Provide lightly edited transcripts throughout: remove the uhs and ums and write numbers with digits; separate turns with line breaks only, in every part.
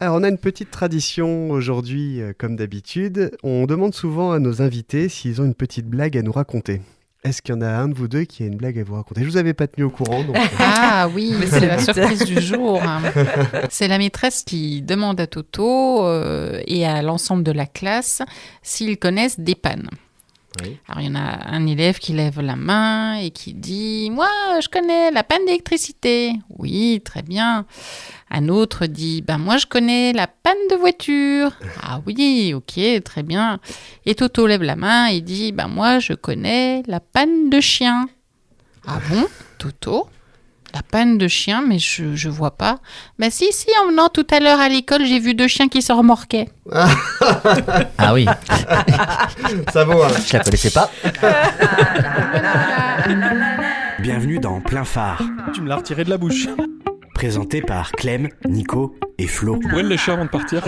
Alors, on a une petite tradition aujourd'hui, comme d'habitude. On demande souvent à nos invités s'ils ont une petite blague à nous raconter. Est-ce qu'il y en a un de vous deux qui a une blague à vous raconter ? Je vous avais pas tenu au courant. Donc...
Ah oui, mais c'est la surprise du jour. C'est la maîtresse qui demande à Toto et à l'ensemble de la classe s'ils connaissent des pannes.
Oui.
Alors, il y en a un élève qui lève la main et qui dit « Moi, je connais la panne d'électricité. » Oui, très bien. Un autre dit « Moi, je connais la panne de voiture. » Ah oui, ok, très bien. Et Toto lève la main et dit « Moi, je connais la panne de chien. » Ah bon, Toto ? La panne de chien, mais je vois pas. Si, en venant tout à l'heure à l'école, j'ai vu 2 chiens qui se remorquaient.
Ah oui.
Ça vaut, hein.
Je la connaissais pas.
Bienvenue dans Plein Phare,
Tu me l'as retiré de la bouche.
présenté par Clem, Nico et Flo.
Vous pouvez le lécher avant de partir ?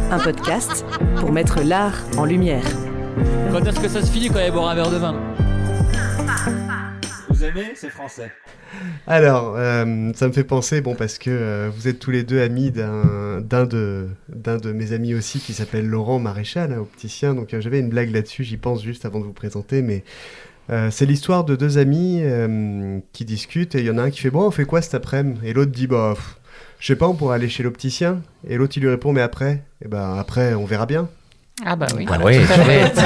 Un podcast pour mettre l'art en lumière.
Quand est-ce que ça se finit quand il boire un verre de vin ?
Vous aimez, c'est français.
Alors, ça me fait penser, parce que vous êtes tous les deux amis d'un de mes amis aussi qui s'appelle Laurent Maréchal, opticien. Donc j'avais une blague là-dessus, j'y pense juste avant de vous présenter, mais c'est l'histoire de 2 amis qui discutent et il y en a un qui fait « Bon, on fait quoi cet après-midi ?» Et l'autre dit « je sais pas, on pourrait aller chez l'opticien ?» Et l'autre il lui répond « Mais après ?» « Après, on verra bien. »
Ah bah oui.
Ah oui, chouette.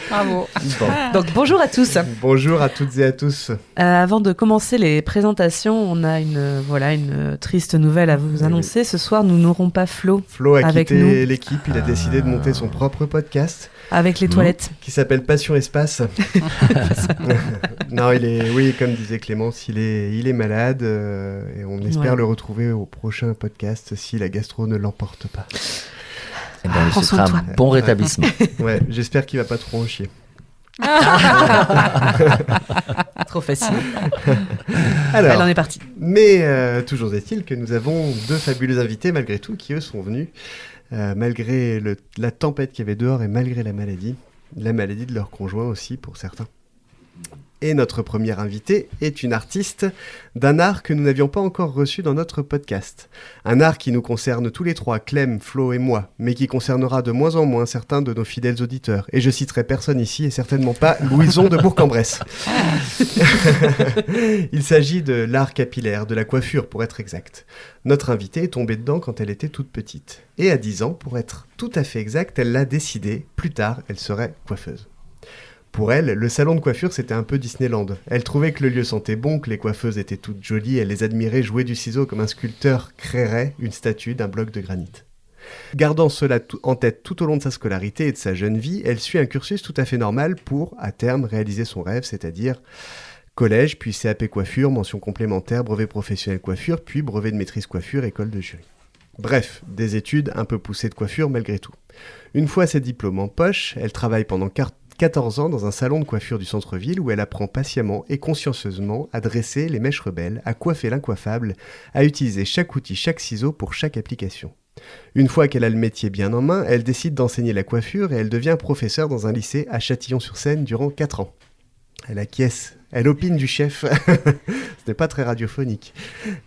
Bravo.
Bon.
Donc bonjour à tous.
Bonjour à toutes et à tous.
Avant de commencer les présentations, on a une triste nouvelle à vous annoncer. Ce soir, nous n'aurons pas Flo
Flo a
avec
quitté
nous.
l'équipe, il a décidé de monter son propre podcast
Avec les toilettes.
qui s'appelle Passion Espace. Non, oui, comme disait Clémence, il est malade et on espère le retrouver au prochain podcast si la gastro ne l'emporte pas.
Eh ben,
Prends
ce
soin de
sera
toi.
un bon rétablissement.
Ouais, j'espère qu'il va pas trop en chier.
Trop facile.
Alors,
Elle en est partie.
mais toujours est-il que nous avons 2 fabuleux invités malgré tout qui eux sont venus malgré la tempête qu'il y avait dehors et malgré la maladie de leur conjoint aussi pour certains. Et notre première invitée est une artiste d'un art que nous n'avions pas encore reçu dans notre podcast. Un art qui nous concerne tous les 3, Clem, Flo et moi, mais qui concernera de moins en moins certains de nos fidèles auditeurs. Et je citerai personne ici et certainement pas Louison de Bourg-en-Bresse. Il s'agit de l'art capillaire, de la coiffure pour être exact. Notre invitée est tombée dedans quand elle était toute petite. Et à 10 ans, pour être tout à fait exact, elle l'a décidé. Plus tard, elle serait coiffeuse. Pour elle, le salon de coiffure, c'était un peu Disneyland. Elle trouvait que le lieu sentait bon, que les coiffeuses étaient toutes jolies, elle les admirait jouer du ciseau comme un sculpteur créerait une statue d'un bloc de granit. Gardant cela en tête tout au long de sa scolarité et de sa jeune vie, elle suit un cursus tout à fait normal pour, à terme, réaliser son rêve, c'est-à-dire collège, puis CAP coiffure, mention complémentaire, brevet professionnel coiffure, puis brevet de maîtrise coiffure, école de jury. Bref, des études un peu poussées de coiffure malgré tout. Une fois ses diplômes en poche, elle travaille pendant 14 ans dans un salon de coiffure du centre-ville où elle apprend patiemment et consciencieusement à dresser les mèches rebelles, à coiffer l'incoiffable, à utiliser chaque outil, chaque ciseau pour chaque application. Une fois qu'elle a le métier bien en main, elle décide d'enseigner la coiffure et elle devient professeure dans un lycée à Châtillon-sur-Seine durant 4 ans. Elle acquiesce, elle opine du chef, ce n'est pas très radiophonique.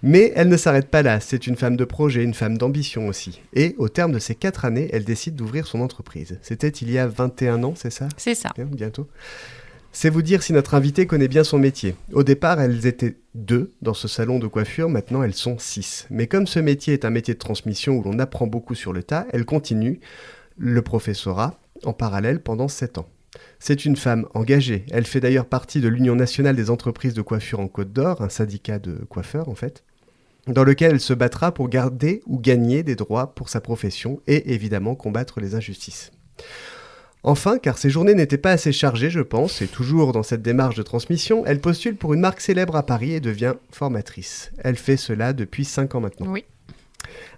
Mais elle ne s'arrête pas là, c'est une femme de projet, une femme d'ambition aussi. Et au terme de ces 4 années, elle décide d'ouvrir son entreprise. C'était il y a 21 ans, c'est ça ?
C'est ça.
Bientôt. C'est vous dire si notre invitée connaît bien son métier. Au départ, elles étaient 2 dans ce salon de coiffure, maintenant elles sont 6. Mais comme ce métier est un métier de transmission où l'on apprend beaucoup sur le tas, elle continue le professorat en parallèle pendant 7 ans. C'est une femme engagée. Elle fait d'ailleurs partie de l'Union nationale des entreprises de coiffure en Côte d'Or, un syndicat de coiffeurs en fait, dans lequel elle se battra pour garder ou gagner des droits pour sa profession et évidemment combattre les injustices. Enfin, car ses journées n'étaient pas assez chargées, je pense, et toujours dans cette démarche de transmission, elle postule pour une marque célèbre à Paris et devient formatrice. Elle fait cela depuis 5 ans maintenant.
Oui.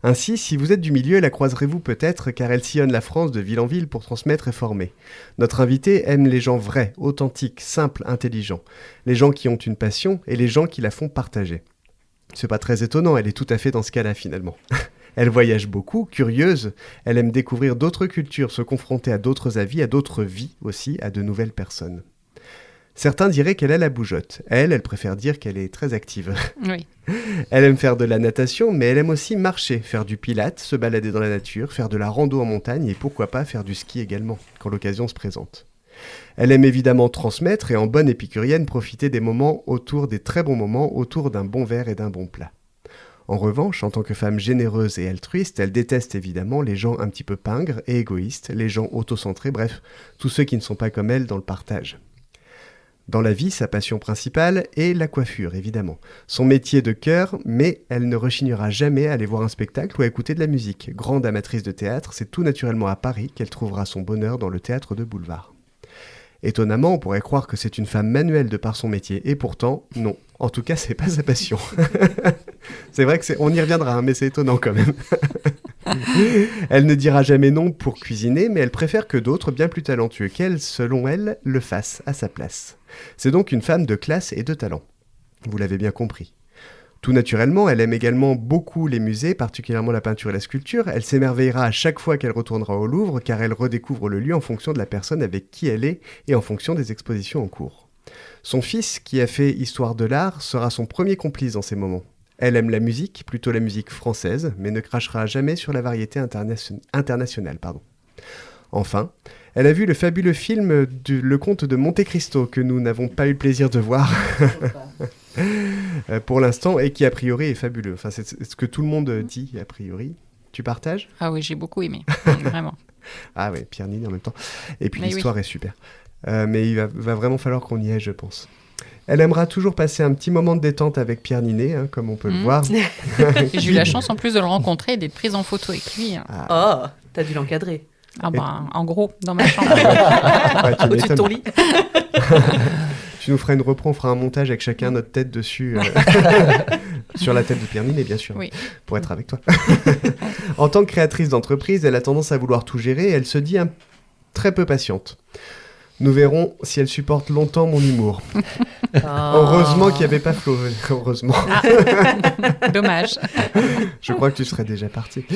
Ainsi, si vous êtes du milieu, la croiserez-vous peut-être, car elle sillonne la France de ville en ville pour transmettre et former. Notre invitée aime les gens vrais, authentiques, simples, intelligents. Les gens qui ont une passion et les gens qui la font partager. C'est pas très étonnant, elle est tout à fait dans ce cas-là finalement. Elle voyage beaucoup, curieuse, elle aime découvrir d'autres cultures, se confronter à d'autres avis, à d'autres vies aussi, à de nouvelles personnes. Certains diraient qu'elle a la bougeotte. Elle préfère dire qu'elle est très active.
Oui.
Elle aime faire de la natation, mais elle aime aussi marcher, faire du pilate, se balader dans la nature, faire de la rando en montagne et pourquoi pas faire du ski également, quand l'occasion se présente. Elle aime évidemment transmettre et en bonne épicurienne profiter des très bons moments autour d'un bon verre et d'un bon plat. En revanche, en tant que femme généreuse et altruiste, elle déteste évidemment les gens un petit peu pingres et égoïstes, les gens autocentrés, bref, tous ceux qui ne sont pas comme elle dans le partage. Dans la vie, sa passion principale est la coiffure, évidemment. Son métier de cœur, mais elle ne rechignera jamais à aller voir un spectacle ou à écouter de la musique. Grande amatrice de théâtre, c'est tout naturellement à Paris qu'elle trouvera son bonheur dans le théâtre de boulevard. Étonnamment, on pourrait croire que c'est une femme manuelle de par son métier, et pourtant, non. En tout cas, c'est pas sa passion. C'est vrai on y reviendra, hein, mais c'est étonnant quand même. Elle ne dira jamais non pour cuisiner, mais elle préfère que d'autres, bien plus talentueux qu'elle, selon elle, le fassent à sa place. C'est donc une femme de classe et de talent. Vous l'avez bien compris. Tout naturellement, elle aime également beaucoup les musées, particulièrement la peinture et la sculpture. Elle s'émerveillera à chaque fois qu'elle retournera au Louvre, car elle redécouvre le lieu en fonction de la personne avec qui elle est et en fonction des expositions en cours. Son fils, qui a fait histoire de l'art, sera son premier complice dans ces moments. Elle aime la musique, plutôt la musique française, mais ne crachera jamais sur la variété internationale. Enfin, elle a vu le fabuleux film Le Comte de Monte Cristo, que nous n'avons pas eu le plaisir de voir pour l'instant, et qui a priori est fabuleux. Enfin, c'est ce que tout le monde dit a priori. Tu partages ?
Ah oui, j'ai beaucoup aimé, vraiment.
Ah ouais, Pierre Niney en même temps. Et puis l'histoire est super. Mais il va vraiment falloir qu'on y aille, je pense. Elle aimera toujours passer un petit moment de détente avec Pierre Niney, hein, comme on peut le voir.
J'ai eu la chance en plus de le rencontrer et d'être prise en photo avec lui.
Oh, t'as dû l'encadrer.
Ah bah, en gros, dans ma chambre.
Ouais,
Au-dessus de ton lit.
Tu nous feras une reprise, on fera un montage avec chacun notre tête dessus, sur la tête de Pierre Niney, bien sûr,
oui.
Pour être avec toi. En tant que créatrice d'entreprise, elle a tendance à vouloir tout gérer et elle se dit très peu patiente. Nous verrons si elle supporte longtemps mon humour. Heureusement qu'il n'y avait pas Flo. Heureusement.
Dommage.
Je crois que tu serais déjà parti.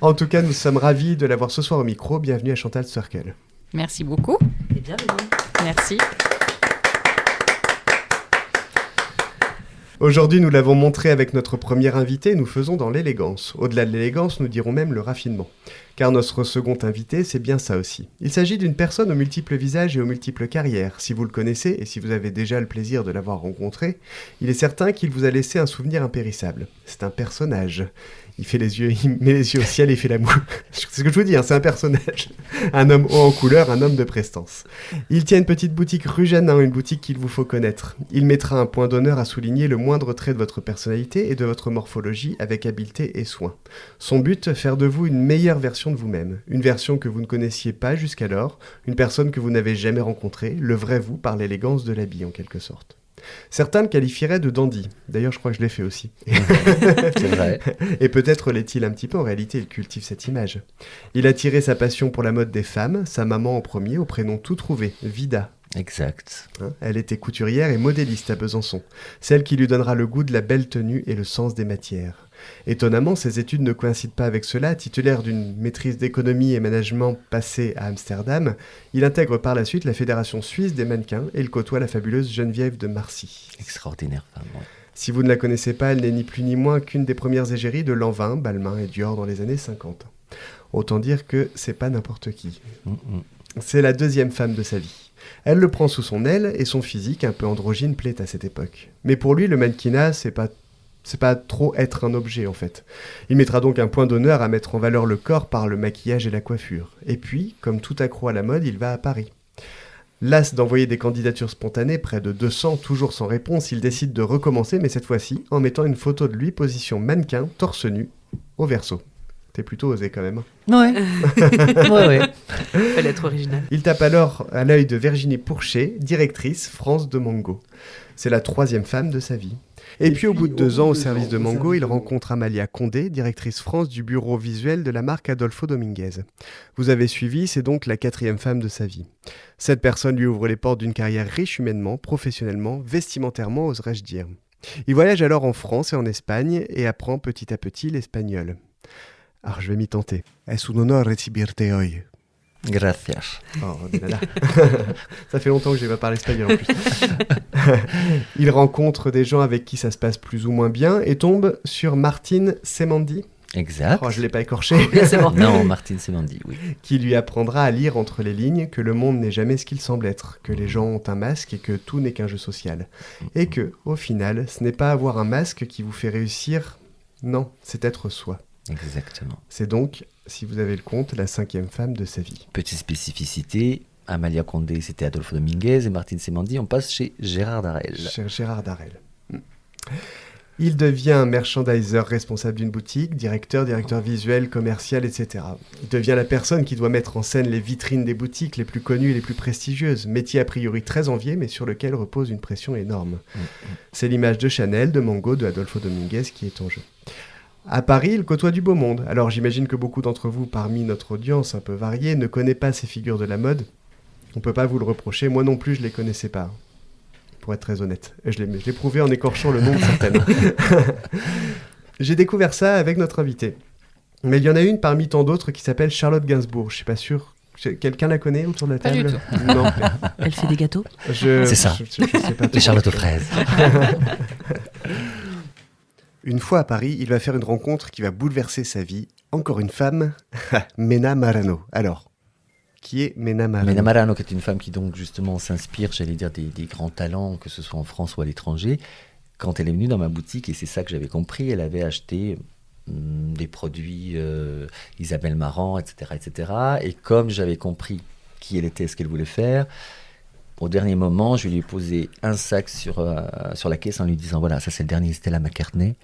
En tout cas, nous sommes ravis de l'avoir ce soir au micro. Bienvenue à Chantal Circle.
Merci beaucoup.
Et bienvenue.
Merci.
Aujourd'hui, nous l'avons montré avec notre premier invité, nous faisons dans l'élégance. Au-delà de l'élégance, nous dirons même le raffinement. Car notre second invité, c'est bien ça aussi. Il s'agit d'une personne aux multiples visages et aux multiples carrières. Si vous le connaissez, et si vous avez déjà le plaisir de l'avoir rencontré, il est certain qu'il vous a laissé un souvenir impérissable. C'est un personnage. Il met les yeux au ciel et il fait la moue. C'est ce que je vous dis, hein, c'est un personnage. Un homme haut en couleur, un homme de prestance. Il tient une petite boutique rue Janin, une boutique qu'il vous faut connaître. Il mettra un point d'honneur à souligner le moindre trait de votre personnalité et de votre morphologie avec habileté et soin. Son but, faire de vous une meilleure version de vous-même. Une version que vous ne connaissiez pas jusqu'alors, une personne que vous n'avez jamais rencontrée, le vrai vous par l'élégance de l'habit en quelque sorte. Certains le qualifieraient de dandy. D'ailleurs, je crois que je l'ai fait aussi.
C'est vrai.
Et peut-être l'est-il un petit peu. En réalité, il cultive cette image. Il a tiré sa passion pour la mode des femmes, sa maman en premier, au prénom tout trouvé, Vida.
Exact.
Elle était couturière et modéliste à Besançon. Celle qui lui donnera le goût de la belle tenue et le sens des matières. Étonnamment, ses études ne coïncident pas avec cela. Titulaire d'une maîtrise d'économie et management passée à Amsterdam, il intègre par la suite la Fédération suisse des mannequins et il côtoie la fabuleuse Geneviève de Marcy.
Extraordinaire femme, ouais.
Si vous ne la connaissez pas, elle n'est ni plus ni moins qu'une des premières égéries de Lanvin, Balmain et Dior dans les années 50. Autant dire que c'est pas n'importe qui. C'est la deuxième femme de sa vie. Elle le prend sous son aile et son physique un peu androgyne plaît à cette époque. Mais pour lui, le mannequinat, c'est pas trop être un objet en fait. Il mettra donc un point d'honneur à mettre en valeur le corps par le maquillage et la coiffure. Et puis, comme tout accro à la mode, il va à Paris. Las d'envoyer des candidatures spontanées, près de 200, toujours sans réponse, il décide de recommencer, mais cette fois-ci en mettant une photo de lui position mannequin, torse nu, au verso. T'es plutôt osé quand même.
Ouais. ouais.
Fallait être original.
Il tape alors à l'œil de Virginie Pourchet, directrice France de Mango. C'est la troisième femme de sa vie. Et puis au bout de 2 ans au service de Mango, il rencontre Amalia Condé, directrice France du bureau visuel de la marque Adolfo Dominguez. Vous avez suivi, c'est donc la 4e femme de sa vie. Cette personne lui ouvre les portes d'une carrière riche humainement, professionnellement, vestimentairement, oserais-je dire. Il voyage alors en France et en Espagne et apprend petit à petit l'espagnol. Alors je vais m'y tenter. Es un honor recibirte hoy.
Gracias.
Oh, de nada. Ça fait longtemps que je n'ai pas parlé espagnol en plus. Il rencontre des gens avec qui ça se passe plus ou moins bien et tombe sur Martine Semandi.
Exact.
Oh, je ne l'ai pas écorché.
C'est bon.
Non, Martine Semandi, oui.
Qui lui apprendra à lire entre les lignes que le monde n'est jamais ce qu'il semble être, que les gens ont un masque et que tout n'est qu'un jeu social. Et que, au final, ce n'est pas avoir un masque qui vous fait réussir, non, c'est être soi.
Exactement.
C'est donc, si vous avez le compte, la 5e femme de sa vie.
Petite spécificité, Amalia Condé, c'était Adolfo Dominguez, et Martine Semandi, on passe chez Gérard Darel.
Cher Gérard Darel. Il devient merchandiser responsable d'une boutique, directeur visuel, commercial, etc. Il devient la personne qui doit mettre en scène les vitrines des boutiques les plus connues et les plus prestigieuses, métier a priori très envié, mais sur lequel repose une pression énorme. C'est l'image de Chanel, de Mango, de Adolfo Dominguez qui est en jeu. À Paris, il côtoie du beau monde. Alors j'imagine que beaucoup d'entre vous, parmi notre audience un peu variée, ne connaît pas ces figures de la mode. On ne peut pas vous le reprocher, moi non plus je ne les connaissais pas. Pour être très honnête. Je l'ai prouvé en écorchant le nom de certaines. J'ai découvert ça avec notre invité. Mais il y en a une parmi tant d'autres qui s'appelle Charlotte Gainsbourg. Je suis pas sûr. Quelqu'un la connaît autour de la
Pas
table?
du tout.
Non.
Elle fait des gâteaux.
C'est ça.
Je sais pas
Les
trop.
Charlotte aux fraises.
Une fois à Paris, il va faire une rencontre qui va bouleverser sa vie. Encore une femme, Mena Marano. Alors, qui est Mena Marano?
Mena Marano, qui est une femme qui donc justement s'inspire, j'allais dire, des grands talents, que ce soit en France ou à l'étranger. Quand elle est venue dans ma boutique, et c'est ça que j'avais compris, elle avait acheté des produits Isabelle Marant, etc., etc. Et comme j'avais compris qui elle était, ce qu'elle voulait faire, au dernier moment, je lui ai posé un sac sur la caisse en lui disant, voilà, ça c'est le dernier Stella McCartney,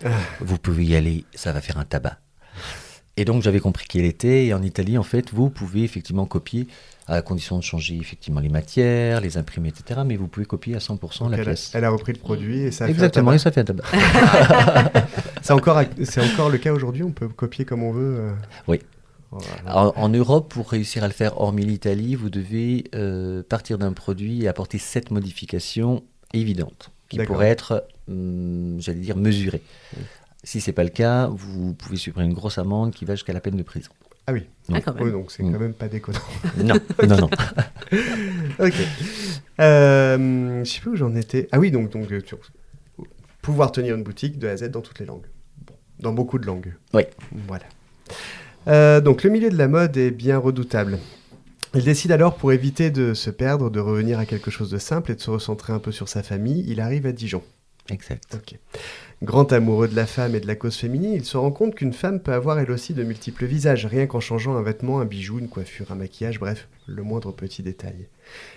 vous pouvez y aller, ça va faire un tabac. Et donc j'avais compris qui elle était, et en Italie, en fait, vous pouvez effectivement copier, à condition de changer effectivement les matières, les imprimer, etc., mais vous pouvez copier à 100% la pièce.
Elle a repris le produit et ça a
Exactement,
fait
et ça fait un tabac.
c'est encore le cas aujourd'hui, on peut copier comme on veut.
Oui.
Voilà.
En Europe, pour réussir à le faire, hormis l'Italie, vous devez partir d'un produit et apporter 7 modifications évidentes, qui
D'accord.
pourraient être, j'allais dire, mesurées. Si ce n'est pas le cas, vous pouvez subir une grosse amende qui va jusqu'à la peine de prison.
Ah oui.
Ah, quand même.
Oui, donc c'est quand même pas déconnant.
Non, non, non.
Ok. Je sais plus où j'en étais. Ah oui, donc pouvoir tenir une boutique de A à Z dans toutes les langues. Bon, dans beaucoup de langues.
Oui.
Voilà. Donc le milieu de la mode est bien redoutable. Il décide alors, pour éviter de se perdre, de revenir à quelque chose de simple et de se recentrer un peu sur sa famille. Il arrive à Dijon.
Exact.
Ok. Grand amoureux de la femme et de la cause féminine, il se rend compte qu'une femme peut avoir elle aussi de multiples visages, rien qu'en changeant un vêtement, un bijou, une coiffure, un maquillage, bref, le moindre petit détail.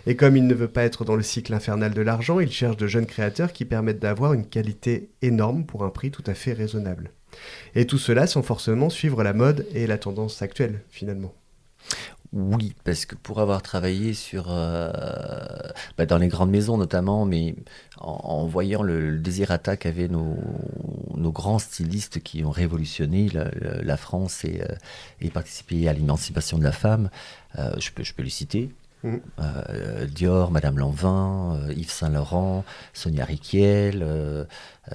Et comme il ne veut pas être dans le cycle infernal de l'argent, il cherche de jeunes créateurs qui permettent d'avoir une qualité énorme pour un prix tout à fait raisonnable. Et tout cela sans forcément suivre la mode et la tendance actuelle, finalement.
Oui, parce que pour avoir travaillé dans les grandes maisons notamment, mais en voyant le désirata qu'avaient nos grands stylistes qui ont révolutionné la France et participé à l'émancipation de la femme, je peux les citer. Dior, Madame Lanvin, Yves Saint Laurent, Sonia Rykiel,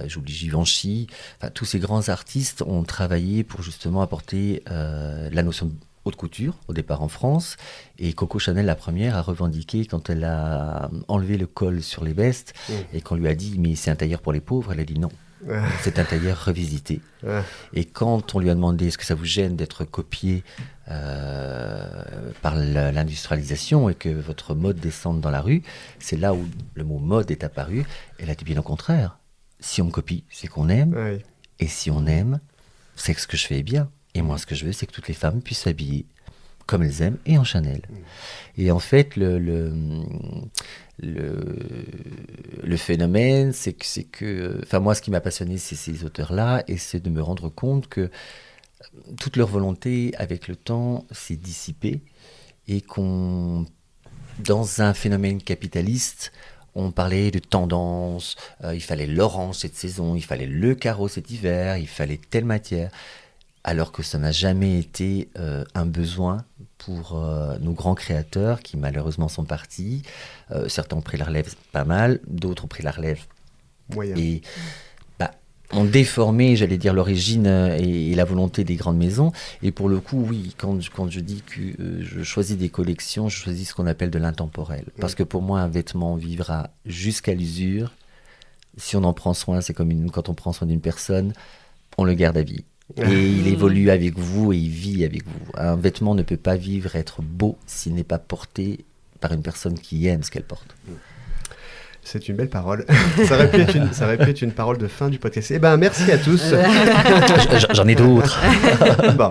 j'oublie Givenchy. Tous ces grands artistes ont travaillé pour justement apporter la notion de haute couture, au départ en France, et Coco Chanel, la première, a revendiqué quand elle a enlevé le col sur les vestes, et qu'on lui a dit « mais c'est un tailleur pour les pauvres », elle a dit « non, c'est un tailleur revisité ». Et quand on lui a demandé « est-ce que ça vous gêne d'être copié par l'industrialisation et que votre mode descende dans la rue », c'est là où le mot « mode » est apparu. Elle a dit bien au contraire, si on me copie, c'est qu'on aime, et si on aime, c'est que ce que je fais est bien. Et moi, ce que je veux, c'est que toutes les femmes puissent s'habiller comme elles aiment et en Chanel. Et en fait, le phénomène, c'est que moi, ce qui m'a passionné, c'est ces auteurs-là, et c'est de me rendre compte que toute leur volonté, avec le temps, s'est dissipée, et dans un phénomène capitaliste, on parlait de tendance, il fallait l'orange cette saison, il fallait le carreau cet hiver, il fallait telle matière. Alors que ça n'a jamais été un besoin pour nos grands créateurs qui malheureusement sont partis. Certains ont pris la relève pas mal, d'autres ont pris la relève
moyen.
Et ont déformé, j'allais dire, l'origine et la volonté des grandes maisons. Et pour le coup, oui, quand je dis que je choisis des collections, je choisis ce qu'on appelle de l'intemporel. Parce que pour moi, un vêtement vivra jusqu'à l'usure. Si on en prend soin, c'est comme quand on prend soin d'une personne, on le garde à vie. Et il évolue avec vous et il vit avec vous. Un vêtement ne peut pas vivre, être beau, s'il n'est pas porté par une personne qui aime ce qu'elle porte.
C'est une belle parole. ça aurait pu être une parole de fin du podcast. Eh ben, merci à tous.
J'en ai d'autres.
Bon.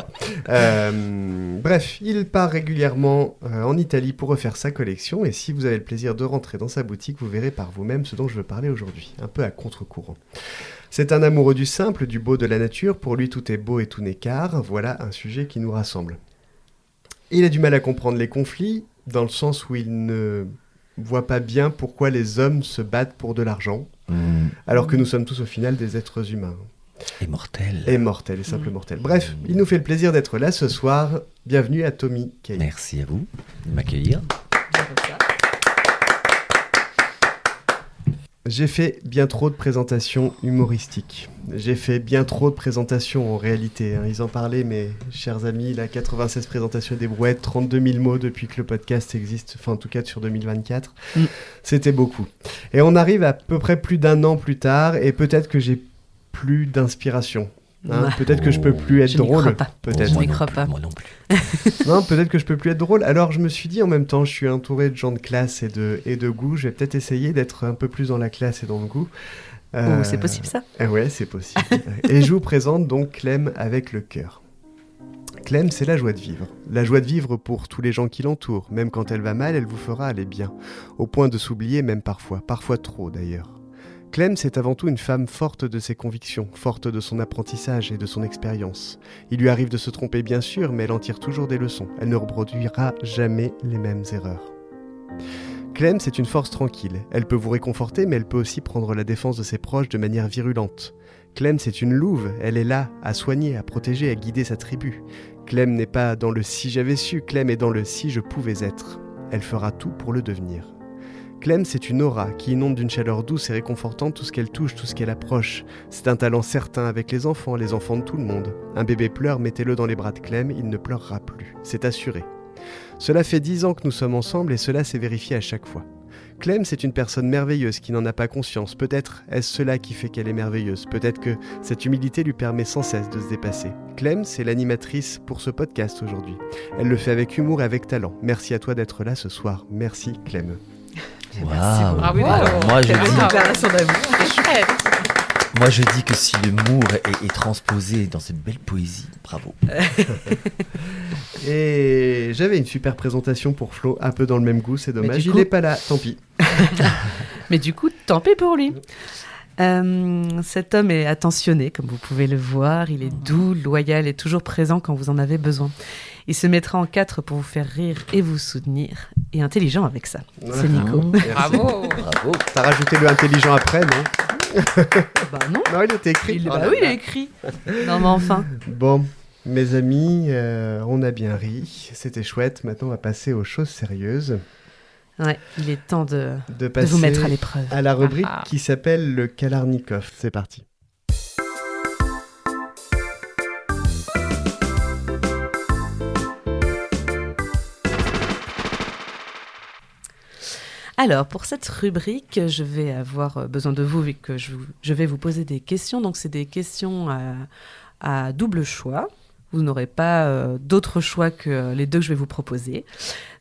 Bref, il part régulièrement en Italie pour refaire sa collection. Et si vous avez le plaisir de rentrer dans sa boutique, vous verrez par vous-même ce dont je veux parler aujourd'hui. Un peu à contre-courant. C'est un amoureux du simple, du beau, de la nature. Pour lui, tout est beau et tout n'est qu'art. Voilà un sujet qui nous rassemble. Il a du mal à comprendre les conflits, dans le sens où il ne voit pas bien pourquoi les hommes se battent pour de l'argent, alors que nous sommes tous au final des êtres humains.
Et mortels.
Et mortels, et simples mortels. Bref, il nous fait le plaisir d'être là ce soir. Bienvenue à Tommy Kay.
Merci à vous de m'accueillir.
J'ai fait bien trop de présentations humoristiques. J'ai fait bien trop de présentations en réalité. Ils en parlaient, mes chers amis, là, 96 présentations des brouettes, 32 000 mots depuis que le podcast existe, enfin en tout cas sur 2024. C'était beaucoup. Et on arrive à peu près plus d'un an plus tard, et peut-être que j'ai plus d'inspiration. Peut-être que je peux plus être drôle.
Crois pas.
Peut-être.
Je n'y crois pas.
Moi non plus.
Non, peut-être que je peux plus être drôle. Alors je me suis dit en même temps, je suis entouré de gens de classe et de goût. Je vais peut-être essayer d'être un peu plus dans la classe et dans le goût.
C'est possible ça ?
Ouais, c'est possible. Et je vous présente donc Clem avec le cœur. Clem, c'est la joie de vivre. La joie de vivre pour tous les gens qui l'entourent. Même quand elle va mal, elle vous fera aller bien. Au point de s'oublier même parfois trop d'ailleurs. Clem, c'est avant tout une femme forte de ses convictions, forte de son apprentissage et de son expérience. Il lui arrive de se tromper bien sûr, mais elle en tire toujours des leçons. Elle ne reproduira jamais les mêmes erreurs. Clem, c'est une force tranquille. Elle peut vous réconforter, mais elle peut aussi prendre la défense de ses proches de manière virulente. Clem, c'est une louve. Elle est là, à soigner, à protéger, à guider sa tribu. Clem n'est pas dans le « si j'avais su », Clem est dans le « si je pouvais être ». Elle fera tout pour le devenir. Clem, c'est une aura qui inonde d'une chaleur douce et réconfortante tout ce qu'elle touche, tout ce qu'elle approche. C'est un talent certain avec les enfants de tout le monde. Un bébé pleure, mettez-le dans les bras de Clem, il ne pleurera plus. C'est assuré. Cela fait 10 ans que nous sommes ensemble et cela s'est vérifié à chaque fois. Clem, c'est une personne merveilleuse qui n'en a pas conscience. Peut-être est-ce cela qui fait qu'elle est merveilleuse. Peut-être que cette humilité lui permet sans cesse de se dépasser. Clem, c'est l'animatrice pour ce podcast aujourd'hui. Elle le fait avec humour et avec talent. Merci à toi d'être là ce soir. Merci Clem.
Waouh.
Bravo.
Moi,
Quelle belle déclaration d'amour.
moi, je dis que si l'humour est transposé dans cette belle poésie, bravo.
Et j'avais une super présentation pour Flo, un peu dans le même goût, c'est dommage.
du coup-
Il n'est pas là, tant pis.
Mais du coup, tant pis pour lui. Cet homme est attentionné, comme vous pouvez le voir. Il est doux, loyal et toujours présent quand vous en avez besoin. Il se mettra en 4 pour vous faire rire et vous soutenir. Et intelligent avec ça. C'est Nico.
Merci.
Bravo.
Bravo.
T'as rajouté le intelligent après, non?
Bah non.
Non, il était écrit.
Bah oui, il a écrit. Non, mais enfin.
Bon, mes amis, on a bien ri. C'était chouette. Maintenant, on va passer aux choses sérieuses.
Ouais, il est temps de
Passer
vous mettre à l'épreuve.
à la rubrique
Ah.
qui s'appelle le Kalarnikov. C'est parti.
Alors, pour cette rubrique, je vais avoir besoin de vous, vu que je vais vous poser des questions. Donc, c'est des questions à double choix. Vous n'aurez pas d'autre choix que les deux que je vais vous proposer.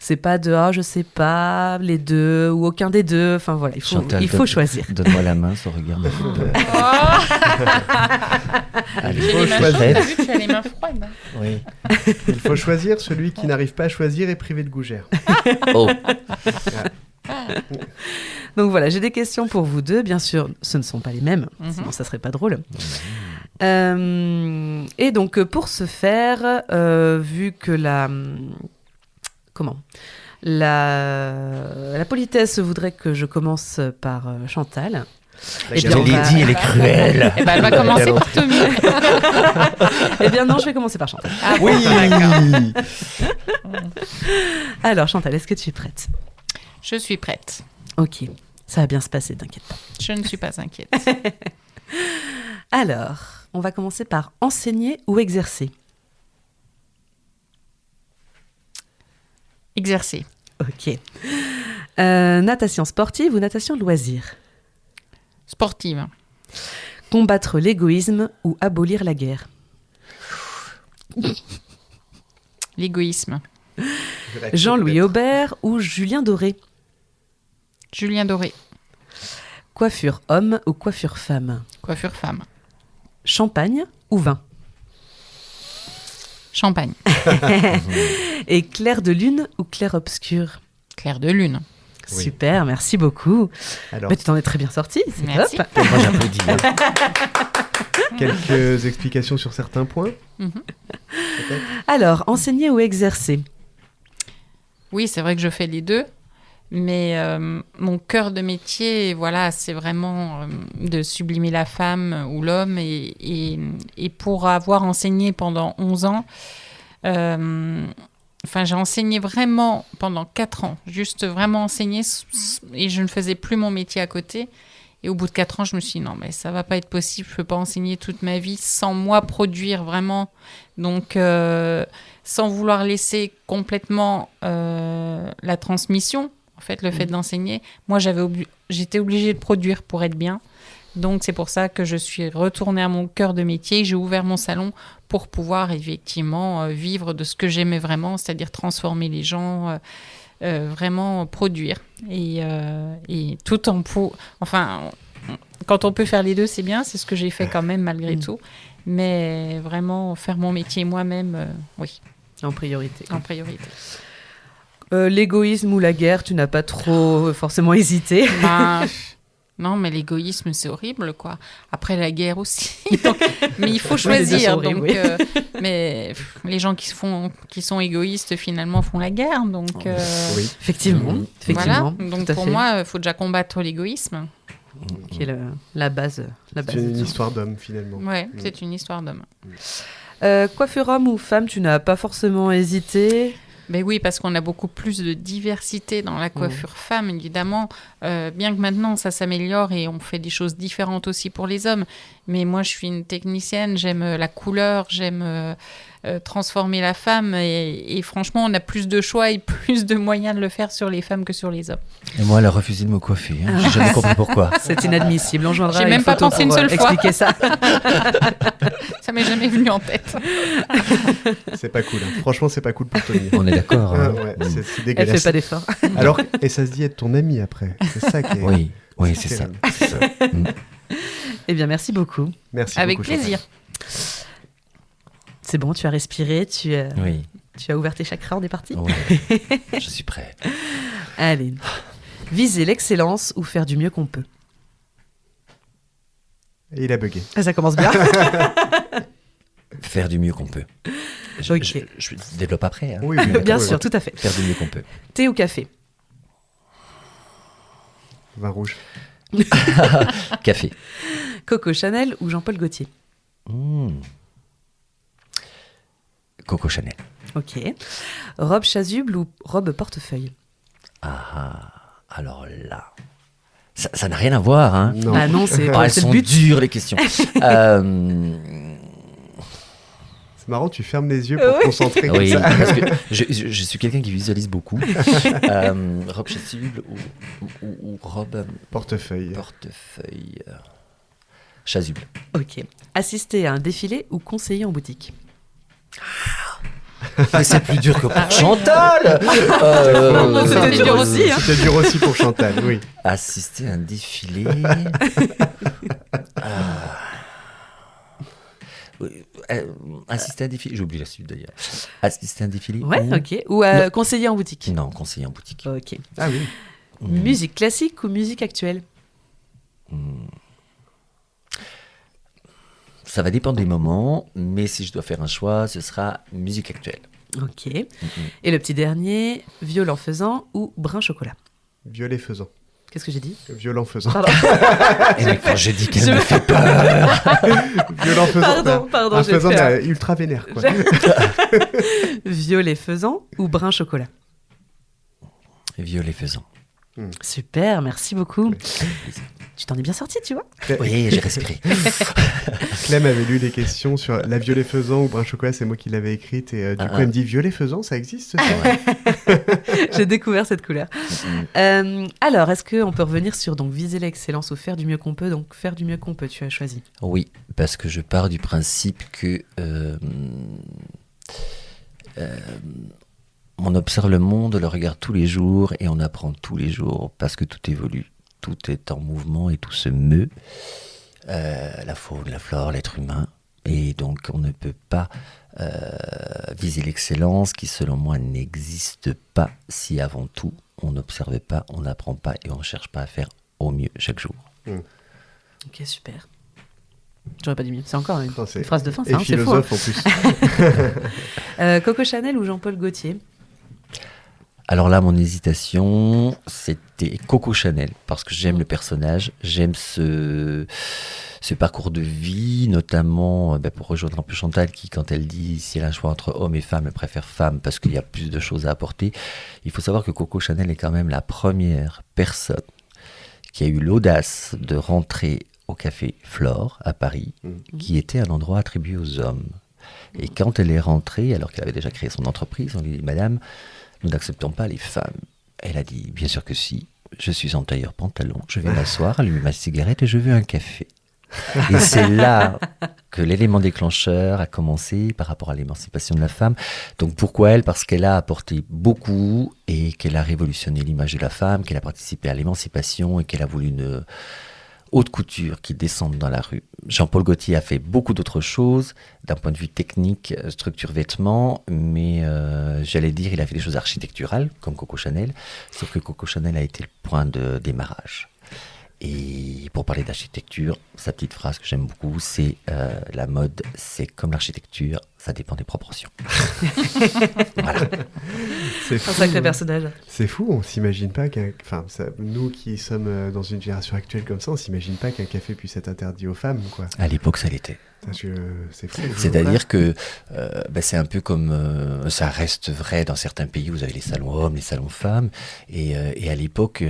C'est pas de « ah, je sais pas, les deux » ou aucun des deux. Enfin, voilà,
Chantal,
il faut choisir.
Donne-moi la main, son regard me fait peur. Allez,
J'ai les mains
choisir.
chaudes, t'as vu que tu as les mains froides.
oui.
Il faut choisir. Celui qui n'arrive pas à choisir est privé de gougère.
Oh,
Donc voilà, j'ai des questions pour vous deux. Bien sûr, ce ne sont pas les mêmes,
Mhm.
sinon ça serait pas drôle. Et donc pour ce faire, vu que la politesse voudrait que je commence par Chantal.
La
Eh
je
bien,
te
on
l'ai
va-
dit, elle est cruelle.
Eh ben, elle va commencer par Tommy.
Eh bien non, je vais commencer par Chantal.
Ah, bon,
Oui.
d'accord.
Alors Chantal, est-ce que tu es prête ?
Je suis prête.
Ok, ça va bien se passer, t'inquiète pas.
Je ne suis pas inquiète.
Alors, on va commencer par enseigner ou exercer.
Exercer.
Ok. Natation sportive ou natation loisir.
Sportive.
Combattre l'égoïsme ou abolir la guerre.
L'égoïsme.
Jean-Louis Aubert ou Julien Doré.
Julien Doré.
Coiffure homme ou coiffure femme.
Coiffure femme.
Champagne ou vin.
Champagne.
Et clair de lune ou clair obscur.
Clair de lune.
Oui.
Super, merci beaucoup.
Alors,
Mais tu t'en es très bien sorti, c'est
Merci.
top.
Moi, j'applaudis. hein.
quelques explications sur certains points.
Mhm.
Peut-être.
Alors, enseigner ou exercer.
Oui, c'est vrai que je fais les deux. Mais mon cœur de métier, voilà, c'est vraiment de sublimer la femme ou l'homme. Et pour avoir enseigné pendant 11 ans, j'ai enseigné vraiment pendant 4 ans. Juste vraiment enseigné et je ne faisais plus mon métier à côté. Et au bout de 4 ans, je me suis dit, non, mais ça ne va pas être possible. Je ne peux pas enseigner toute ma vie sans moi produire vraiment. Donc, sans vouloir laisser complètement la transmission. En fait, le fait d'enseigner, moi, j'étais obligée de produire pour être bien. Donc, c'est pour ça que je suis retournée à mon cœur de métier. J'ai ouvert mon salon pour pouvoir effectivement vivre de ce que j'aimais vraiment, c'est-à-dire transformer les gens, vraiment produire. Et tout en quand on peut faire les deux, c'est bien. C'est ce que j'ai fait quand même malgré tout. Mais vraiment faire mon métier moi-même, oui,
En priorité.
en priorité.
L'égoïsme ou la guerre, tu n'as pas trop forcément hésité.
Ben, non, mais l'égoïsme, c'est horrible, quoi. Après, la guerre aussi. Donc, mais il faut
Oui, les deux sont
choisir.
horribles,
Donc,
oui.
mais les gens qui sont égoïstes, finalement, font la guerre. Donc,
Oui.
Effectivement.
Mhm.
Effectivement.
voilà. Donc,
tout à
pour
fait.
moi, il faut déjà combattre l'égoïsme.
Qui est la base. La base
C'est
de
une
tout.
histoire d'homme, finalement.
Ouais, c'est une histoire d'homme.
Coiffure homme ou femme, tu n'as pas forcément hésité.
Ben oui, parce qu'on a beaucoup plus de diversité dans la coiffure femme, évidemment. Bien que maintenant, ça s'améliore et on fait des choses différentes aussi pour les hommes. Mais moi, je suis une technicienne, j'aime la couleur, j'aime transformer la femme. Et franchement, on a plus de choix et plus de moyens de le faire sur les femmes que sur les hommes.
Et moi, elle a refusé de me coiffer. Hein. J'ai jamais compris pourquoi.
C'est inadmissible. On joindra
J'ai
une
même pas
photo
pensé
pour,
une seule fois.
expliquer ça.
Ça m'est jamais venu en tête.
C'est pas cool. Hein. Franchement, c'est pas cool pour Tony.
On est d'accord.
Ah,
hein.
ouais, c'est
Elle
dégueulasse.
fait pas d'effort.
Alors, et ça se dit être ton ami après. C'est ça qui est.
Oui, c'est ça.
terrible.
C'est ça.
Eh bien, merci beaucoup.
Merci.
Avec
beaucoup,
plaisir.
C'est bon, tu as respiré, tu as
Oui,
ouvert tes chakras, on est parti.
ouais. Je suis prêt.
Allez. Viser l'excellence ou faire du mieux qu'on peut.
Et il a bugué.
Ah, ça commence bien.
Faire du mieux qu'on peut.
Ok.
Je développe après. Hein.
Oui, oui,
Bien
oui,
sûr,
oui.
tout à fait.
Faire du mieux qu'on peut.
Thé ou café?
Vin rouge.
Café.
Coco Chanel ou Jean-Paul Gaultier?
Coco Chanel.
Ok. Robe chasuble ou robe portefeuille?
Alors là, ça n'a rien à voir. Hein.
Non.
Ah non, c'est
Ah, elles
c'est le
sont
but.
dures les questions.
C'est marrant, tu fermes les yeux pour te concentrer comme
Oui,
ça.
parce que je suis quelqu'un qui visualise beaucoup. Robe chasuble ou robe
Portefeuille.
portefeuille. Chasuble.
Ok. Assister à un défilé ou conseiller en boutique?
Mais c'est plus dur que pour Chantal.
C'était dur aussi, hein.
C'était dur aussi pour Chantal, oui.
Assister à un défilé. Assister à un défilé. J'ai oublié la suite d'ailleurs. Assister à un défilé.
Ouais,
ou-
ok. Ou
Non.
conseiller en boutique?
Non, conseiller en boutique.
Ok.
Ah oui.
Musique classique ou musique actuelle?
Ça va dépendre des moments, mais si je dois faire un choix, ce sera musique actuelle.
Ok. Et le petit dernier, violent faisant ou brun chocolat?
Violet faisant.
Qu'est-ce que j'ai dit?
Violent faisant.
Pardon.
Et mais quand j'ai dit qu'elle
Je-
me fait peur.
Violent faisant.
Pardon,
Un
j'ai
faisant
fait
mais ultra vénère, quoi.
Violet faisant ou brun chocolat?
Violet faisant.
Super, merci beaucoup. Tu t'en es bien sorti, tu vois.
Oui, j'ai respiré.
Clem avait lu des questions sur la violet faisan ou brun chocolat, c'est moi qui l'avais écrite, et du coup elle me dit violet faisan, ça existe ça
J'ai découvert cette couleur. Alors, est-ce qu'on peut revenir sur donc viser l'excellence ou faire du mieux qu'on peut? Donc faire du mieux qu'on peut, tu as choisi.
Oui, parce que je pars du principe que on observe le monde, le regarde tous les jours et on apprend tous les jours parce que tout évolue, tout est en mouvement et tout se meut. La faune, la flore, l'être humain. Et donc on ne peut pas viser l'excellence qui selon moi n'existe pas si avant tout on n'observe pas, on n'apprend pas et on ne cherche pas à faire au mieux chaque jour.
Ok, super. J'aurais pas dit mieux. C'est encore une
Non, c'est-
phrase de fin, ça.
Et
Hein, c'est fou. Hein.
philosophe en plus.
Coco Chanel ou Jean-Paul Gaultier?
Alors là, mon hésitation, c'était Coco Chanel, parce que j'aime le personnage, j'aime ce parcours de vie, notamment pour rejoindre un peu Chantal, qui, quand elle dit si elle a un choix entre homme et femme, elle préfère femme, parce qu'il y a plus de choses à apporter. Il faut savoir que Coco Chanel est quand même la première personne qui a eu l'audace de rentrer au café Flore, à Paris, qui était un endroit attribué aux hommes. Et quand elle est rentrée, alors qu'elle avait déjà créé son entreprise, on lui dit « Madame, nous n'acceptons pas les femmes. » Elle a dit « Bien sûr que si, je suis en tailleur pantalon, je vais m'asseoir, allumer ma cigarette et je veux un café. » Et c'est là que l'élément déclencheur a commencé par rapport à l'émancipation de la femme. Donc pourquoi elle? Parce qu'elle a apporté beaucoup et qu'elle a révolutionné l'image de la femme, qu'elle a participé à l'émancipation et qu'elle a voulu une haute couture qui descende dans la rue. Jean-Paul Gaultier a fait beaucoup d'autres choses d'un point de vue technique, structure vêtements, mais j'allais dire il a fait des choses architecturales comme Coco Chanel, sauf que Coco Chanel a été le point de démarrage. Et pour parler d'architecture, sa petite phrase que j'aime beaucoup, c'est la mode, c'est comme l'architecture, ça dépend des proportions. Voilà.
C'est
Un
fou,
sacré
hein.
personnage.
C'est fou, on s'imagine pas qu'un... Enfin, nous qui sommes dans une génération actuelle comme ça, on s'imagine pas qu'un café puisse être interdit aux femmes, quoi.
À l'époque, ça l'était.
C'est fou.
C'est-à-dire que c'est un peu comme ça reste vrai dans certains pays, vous avez les salons hommes, les salons femmes, et à l'époque,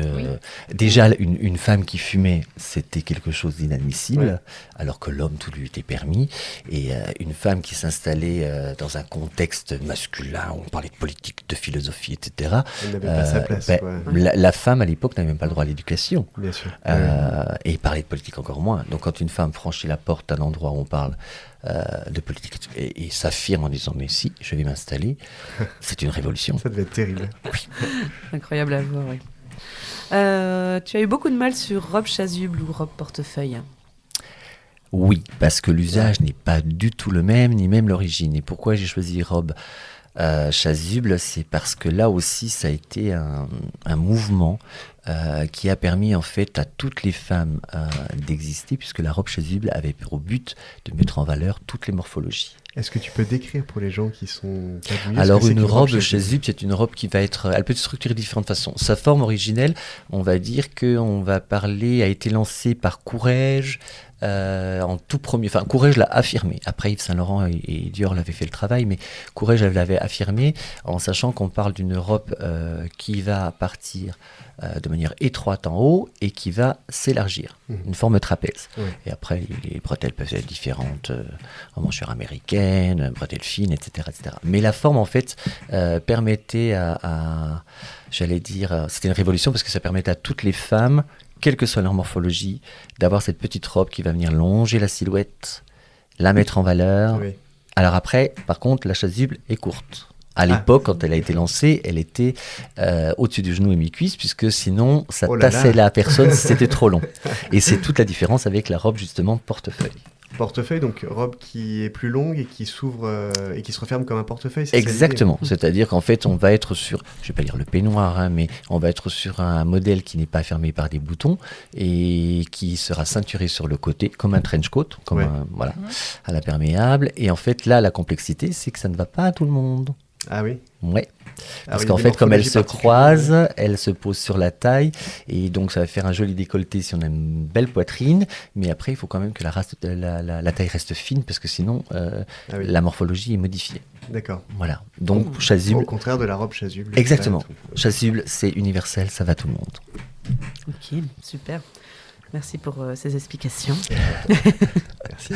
déjà une femme qui fumait, c'était quelque chose d'inadmissible, alors que l'homme, tout lui était permis, et une femme qui s'installait dans un contexte masculin, où on parlait de politique, de philosophie, etc.,
Elle n'avait pas sa place, quoi.
la femme à l'époque n'avait même pas le droit à l'éducation.
Bien sûr.
Et parler de politique encore moins. Donc quand une femme franchit la porte d'un endroit où on parle de politique et s'affirme en disant mais si, je vais m'installer, c'est une révolution.
Ça devait être terrible.
Incroyable à voir, oui. Tu as eu beaucoup de mal sur robe chasuble ou robe portefeuille.
Oui, parce que l'usage n'est pas du tout le même, ni même l'origine. Et pourquoi j'ai choisi robe chasuble, c'est parce que là aussi, ça a été un mouvement qui a permis en fait à toutes les femmes d'exister, puisque la robe chasuble avait pour but de mettre en valeur toutes les morphologies.
Est-ce que tu peux décrire pour les gens qui sont pas venus
Alors
ce que c'est
une
qu'une
robe chasuble, c'est une robe qui va être, elle peut se structurer de différentes façons. Sa forme originelle, on va dire qu'on va parler, a été lancée par Courrèges, en tout premier, enfin Courrèges l'a affirmé. Après Yves Saint Laurent et Dior l'avaient fait le travail, mais Courrèges l'avait affirmé en sachant qu'on parle d'une robe qui va partir de manière étroite en haut et qui va s'élargir, une forme trapèze. Et après les bretelles peuvent être différentes, en manchure américaine, bretelles fines, etc., etc. Mais la forme en fait permettait j'allais dire, c'était une révolution parce que ça permettait à toutes les femmes, quelle que soit leur morphologie, d'avoir cette petite robe qui va venir longer la silhouette, la mettre en valeur.
Oui.
Alors après, par contre, la chasuble est courte. À l'époque, quand elle a été lancée, elle était au-dessus du genou et mi-cuisse, puisque sinon, ça tassait la personne si c'était trop long. Et c'est toute la différence avec la robe, justement, portefeuille.
Portefeuille, donc robe qui est plus longue et qui s'ouvre et qui se referme comme un portefeuille. C'est
Exactement. C'est-à-dire qu'en fait, on va être sur, je vais pas dire le peignoir, hein, mais on va être sur un modèle qui n'est pas fermé par des boutons et qui sera ceinturé sur le côté, comme un trench coat, comme voilà, à la perméable. Et en fait, là, la complexité, c'est que ça ne va pas à tout le monde.
Ah oui.
Ouais. Parce qu'en fait, comme elles se croisent, elles se posent sur la taille, et donc ça va faire un joli décolleté si on a une belle poitrine, mais après, il faut quand même que la taille reste fine, parce que sinon, la morphologie est modifiée.
D'accord.
Voilà. Donc, chasuble.
Au contraire de la robe chasuble.
Exactement. Chasuble, c'est universel, ça va à tout le monde.
Ok, super. Merci pour ces explications.
Merci.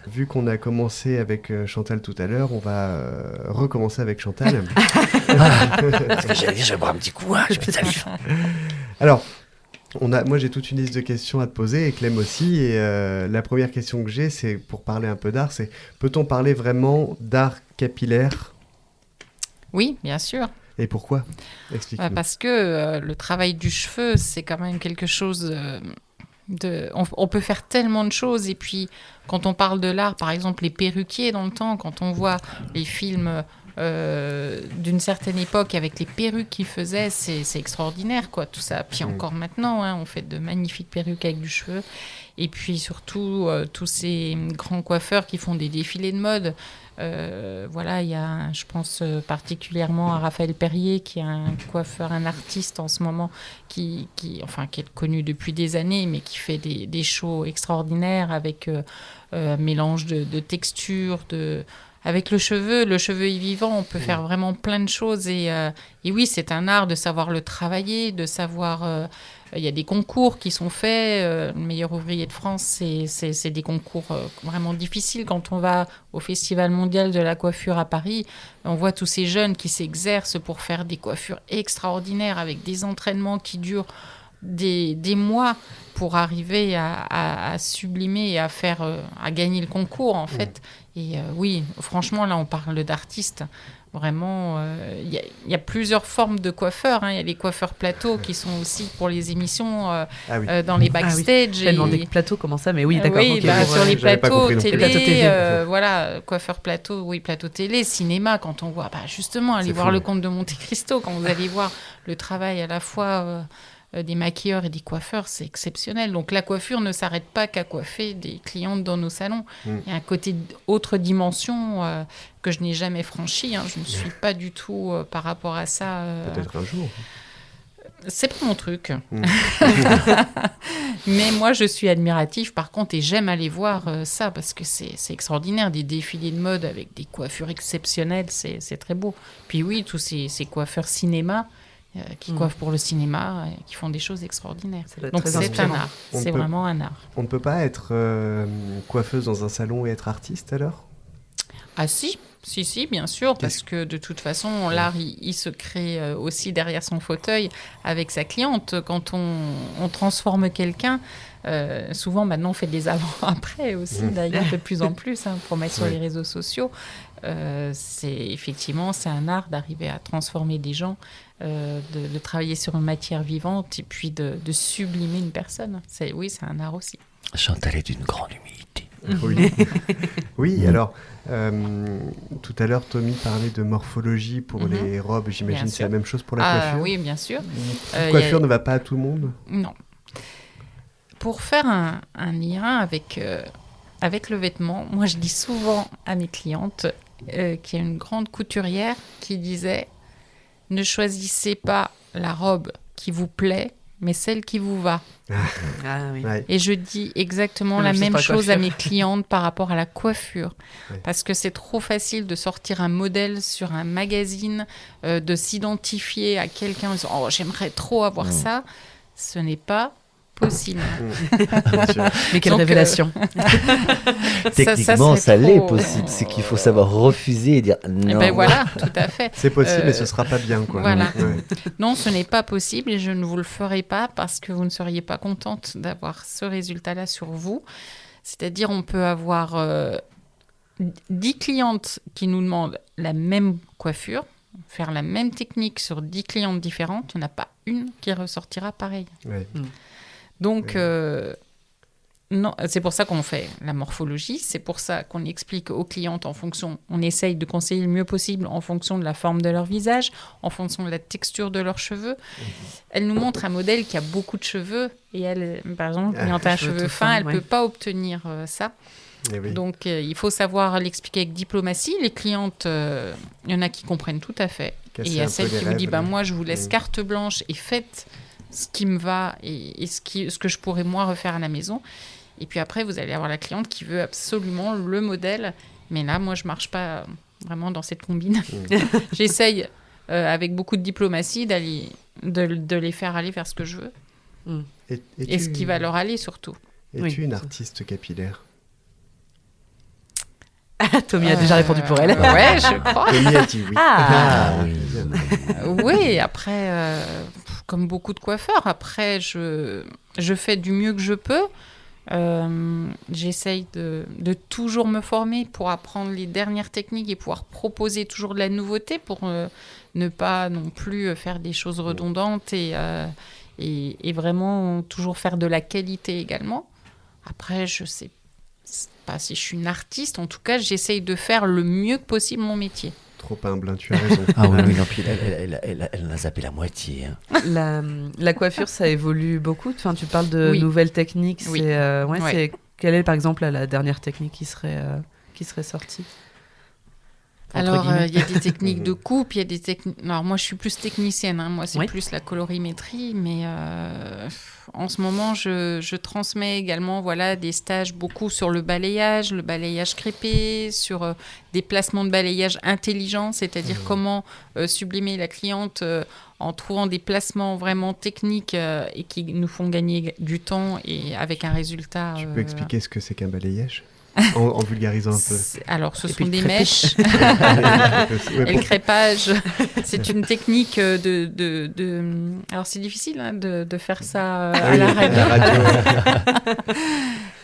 Vu qu'on a commencé avec Chantal tout à l'heure, on va recommencer avec Chantal.
Parce que j'allais dire, je vais boire un petit coup, hein, je vais salive.
Alors, moi j'ai toute une liste de questions à te poser et Clem aussi. Et la première question que j'ai, c'est pour parler un peu d'art, c'est peut-on parler vraiment d'art capillaire ?
Oui, bien sûr.
Et pourquoi ? Explique-nous.
Parce que le travail du cheveu, c'est quand même quelque chose on peut faire tellement de choses. Et puis, quand on parle de l'art, par exemple, les perruquiers dans le temps, quand on voit les films d'une certaine époque avec les perruques qu'ils faisaient, c'est extraordinaire, quoi, tout ça. Puis encore maintenant, hein, on fait de magnifiques perruques avec du cheveu. Et puis surtout, tous ces grands coiffeurs qui font des défilés de mode. Voilà, il y a, je pense particulièrement à Raphaël Perrier, qui est un coiffeur, un artiste en ce moment, qui est connu depuis des années, mais qui fait des shows extraordinaires avec un mélange de textures, avec le cheveu est vivant, on peut faire vraiment plein de choses. Et oui, c'est un art de savoir le travailler, de savoir... Il y a des concours qui sont faits. Le meilleur ouvrier de France, c'est des concours vraiment difficiles. Quand on va au Festival mondial de la coiffure à Paris, on voit tous ces jeunes qui s'exercent pour faire des coiffures extraordinaires avec des entraînements qui durent des mois pour arriver à sublimer et à gagner le concours, en fait. Et oui, franchement, là, on parle d'artistes. Vraiment, il y a plusieurs formes de coiffeurs. Il y a les coiffeurs plateaux qui sont aussi pour les émissions dans les backstage.
J'ai demandé plateau, comment ça ? Mais oui, d'accord.
Oui,
okay,
sur les plateaux télé.
Plateau TV.
Voilà, coiffeur plateau, oui, plateau télé, cinéma, quand on voit, justement, aller voir le Comte de Monte Cristo, quand vous allez voir le travail à la fois... des maquilleurs et des coiffeurs, c'est exceptionnel. Donc la coiffure ne s'arrête pas qu'à coiffer des clientes dans nos salons. Il y a un côté autre dimension que je n'ai jamais franchi. Je ne suis pas du tout par rapport à ça.
Peut-être un jour.
C'est pas mon truc. Mais moi, je suis admirative, par contre, et j'aime aller voir ça, parce que c'est extraordinaire, des défilés de mode avec des coiffures exceptionnelles, c'est très beau. Puis oui, tous ces coiffeurs cinéma, qui coiffent pour le cinéma, qui font des choses extraordinaires. Donc c'est un art, vraiment un art.
On ne peut pas être coiffeuse dans un salon et être artiste alors ?
Ah si, bien sûr, parce que de toute façon, l'art, il se crée aussi derrière son fauteuil avec sa cliente. Quand on transforme quelqu'un, souvent maintenant on fait des avant-après aussi, d'ailleurs de plus en plus, pour mettre sur les réseaux sociaux. C'est un art d'arriver à transformer des gens, de travailler sur une matière vivante et puis de sublimer une personne. C'est un art aussi.
Chantal est d'une grande humilité.
Oui, alors, tout à l'heure, Tommy parlait de morphologie pour les robes. J'imagine que c'est la même chose pour la coiffure.
Oui, bien sûr.
La coiffure ne va pas à tout le monde ?
Non. Pour faire un lien avec le vêtement, moi je dis souvent à mes clientes qu'il y a une grande couturière qui disait « Ne choisissez pas la robe qui vous plaît, mais celle qui vous va. » Et je dis exactement la même chose à mes clientes par rapport à la coiffure. Parce que c'est trop facile de sortir un modèle sur un magazine, de s'identifier à quelqu'un en disant « Oh, j'aimerais trop avoir ça ». Ce n'est pas possible.
Mais quelle révélation.
Techniquement, ça l'est possible. C'est qu'il faut savoir refuser et dire non.
Et ben voilà, tout à fait.
C'est possible, mais ce ne sera pas bien, quoi.
Voilà. Non, ce n'est pas possible et je ne vous le ferai pas parce que vous ne seriez pas contente d'avoir ce résultat-là sur vous. C'est-à-dire, on peut avoir 10 clientes qui nous demandent la même coiffure, faire la même technique sur 10 clientes différentes, il n'y en a pas une qui ressortira pareil. Donc, non, c'est pour ça qu'on fait la morphologie, c'est pour ça qu'on explique aux clientes on essaye de conseiller le mieux possible en fonction de la forme de leur visage, en fonction de la texture de leurs cheveux. Elle nous montre un modèle qui a beaucoup de cheveux et elle, par exemple, quand elle a un cheveu fin, elle ne peut pas obtenir ça. Donc, il faut savoir l'expliquer avec diplomatie. Les clientes, il y en a qui comprennent tout à fait. Et il y a celle qui vous dit, moi, je vous laisse carte blanche et faites ce qui me va et ce que je pourrais, moi, refaire à la maison. Et puis après, vous allez avoir la cliente qui veut absolument le modèle. Mais là, moi, je ne marche pas vraiment dans cette combine. J'essaye, avec beaucoup de diplomatie, de les faire aller vers ce que je veux. et ce qui va leur aller surtout.
Es-tu
Oui.
une artiste capillaire?
Tommy a déjà répondu pour elle.
Ouais, je crois.
Tommy a dit oui.
Ah.
oui.
Oui, après, comme beaucoup de coiffeurs, après, je fais du mieux que je peux. J'essaye de toujours me former pour apprendre les dernières techniques et pouvoir proposer toujours de la nouveauté pour ne pas non plus faire des choses redondantes et vraiment toujours faire de la qualité également. Après, je sais pas si je suis une artiste. En tout cas, j'essaye de faire le mieux que possible mon métier.
Trop humble, hein, tu as raison.
Ah oui, non, puis elle en a zappé la moitié. Hein.
La coiffure, ça évolue beaucoup. Enfin, tu parles de
Oui.
nouvelles techniques.
Oui.
Ouais.
Ouais.
C'est quelle est par exemple la dernière technique qui serait sortie? Entre
Alors,
guillemets.
il y a des techniques de coupe, il y a des techniques... Alors, moi, je suis plus technicienne, hein. Moi, c'est
Oui.
plus la colorimétrie, mais en ce moment, je transmets également des stages beaucoup sur le balayage crêpé, sur des placements de balayage intelligents, c'est-à-dire comment sublimer la cliente en trouvant des placements vraiment techniques et qui nous font gagner du temps et avec un résultat...
Tu peux expliquer ce que c'est qu'un balayage en vulgarisant un peu.
Alors, ce
Et
sont
puis le
des
crêpé.
mèches.
Ouais,
Et le crêpage, c'est une technique Alors, c'est difficile de faire ça
Ah
à
oui,
la radio.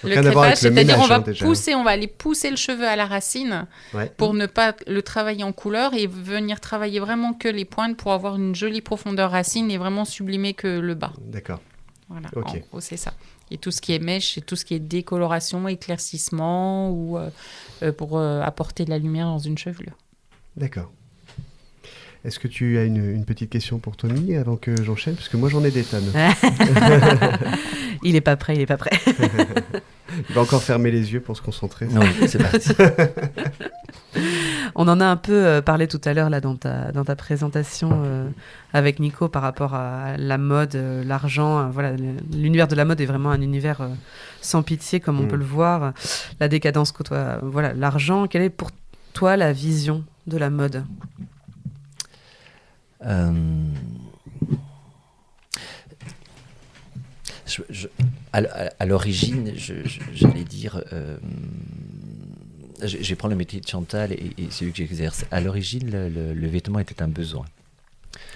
Le
Rien à voir avec
crêpage,
le
c'est-à-dire
ménage,
on va
déjà.
aller pousser le cheveu à la racine
Ouais.
pour ne pas le travailler en couleur et venir travailler vraiment que les pointes pour avoir une jolie profondeur racine et vraiment sublimer que le bas.
D'accord.
Voilà,
Ok.
en gros, c'est ça. Et tout ce qui est mèche, c'est tout ce qui est décoloration, éclaircissement ou pour apporter de la lumière dans une chevelure.
D'accord. Est-ce que tu as une petite question pour Tommy avant que j'enchaîne? Parce que moi, j'en ai des tonnes.
Il est pas prêt.
Il va encore fermer les yeux pour se concentrer.
Oui, c'est parti.
On en a un peu parlé tout à l'heure là dans ta présentation avec Nico par rapport à la mode, l'argent. Voilà, l'univers de la mode est vraiment un univers sans pitié comme on peut le voir. La décadence côtoie voilà l'argent. Quelle est pour toi la vision de la mode?
À l'origine, j'allais dire, je vais prendre le métier de Chantal et celui que j'exerce. À l'origine, le vêtement était un besoin.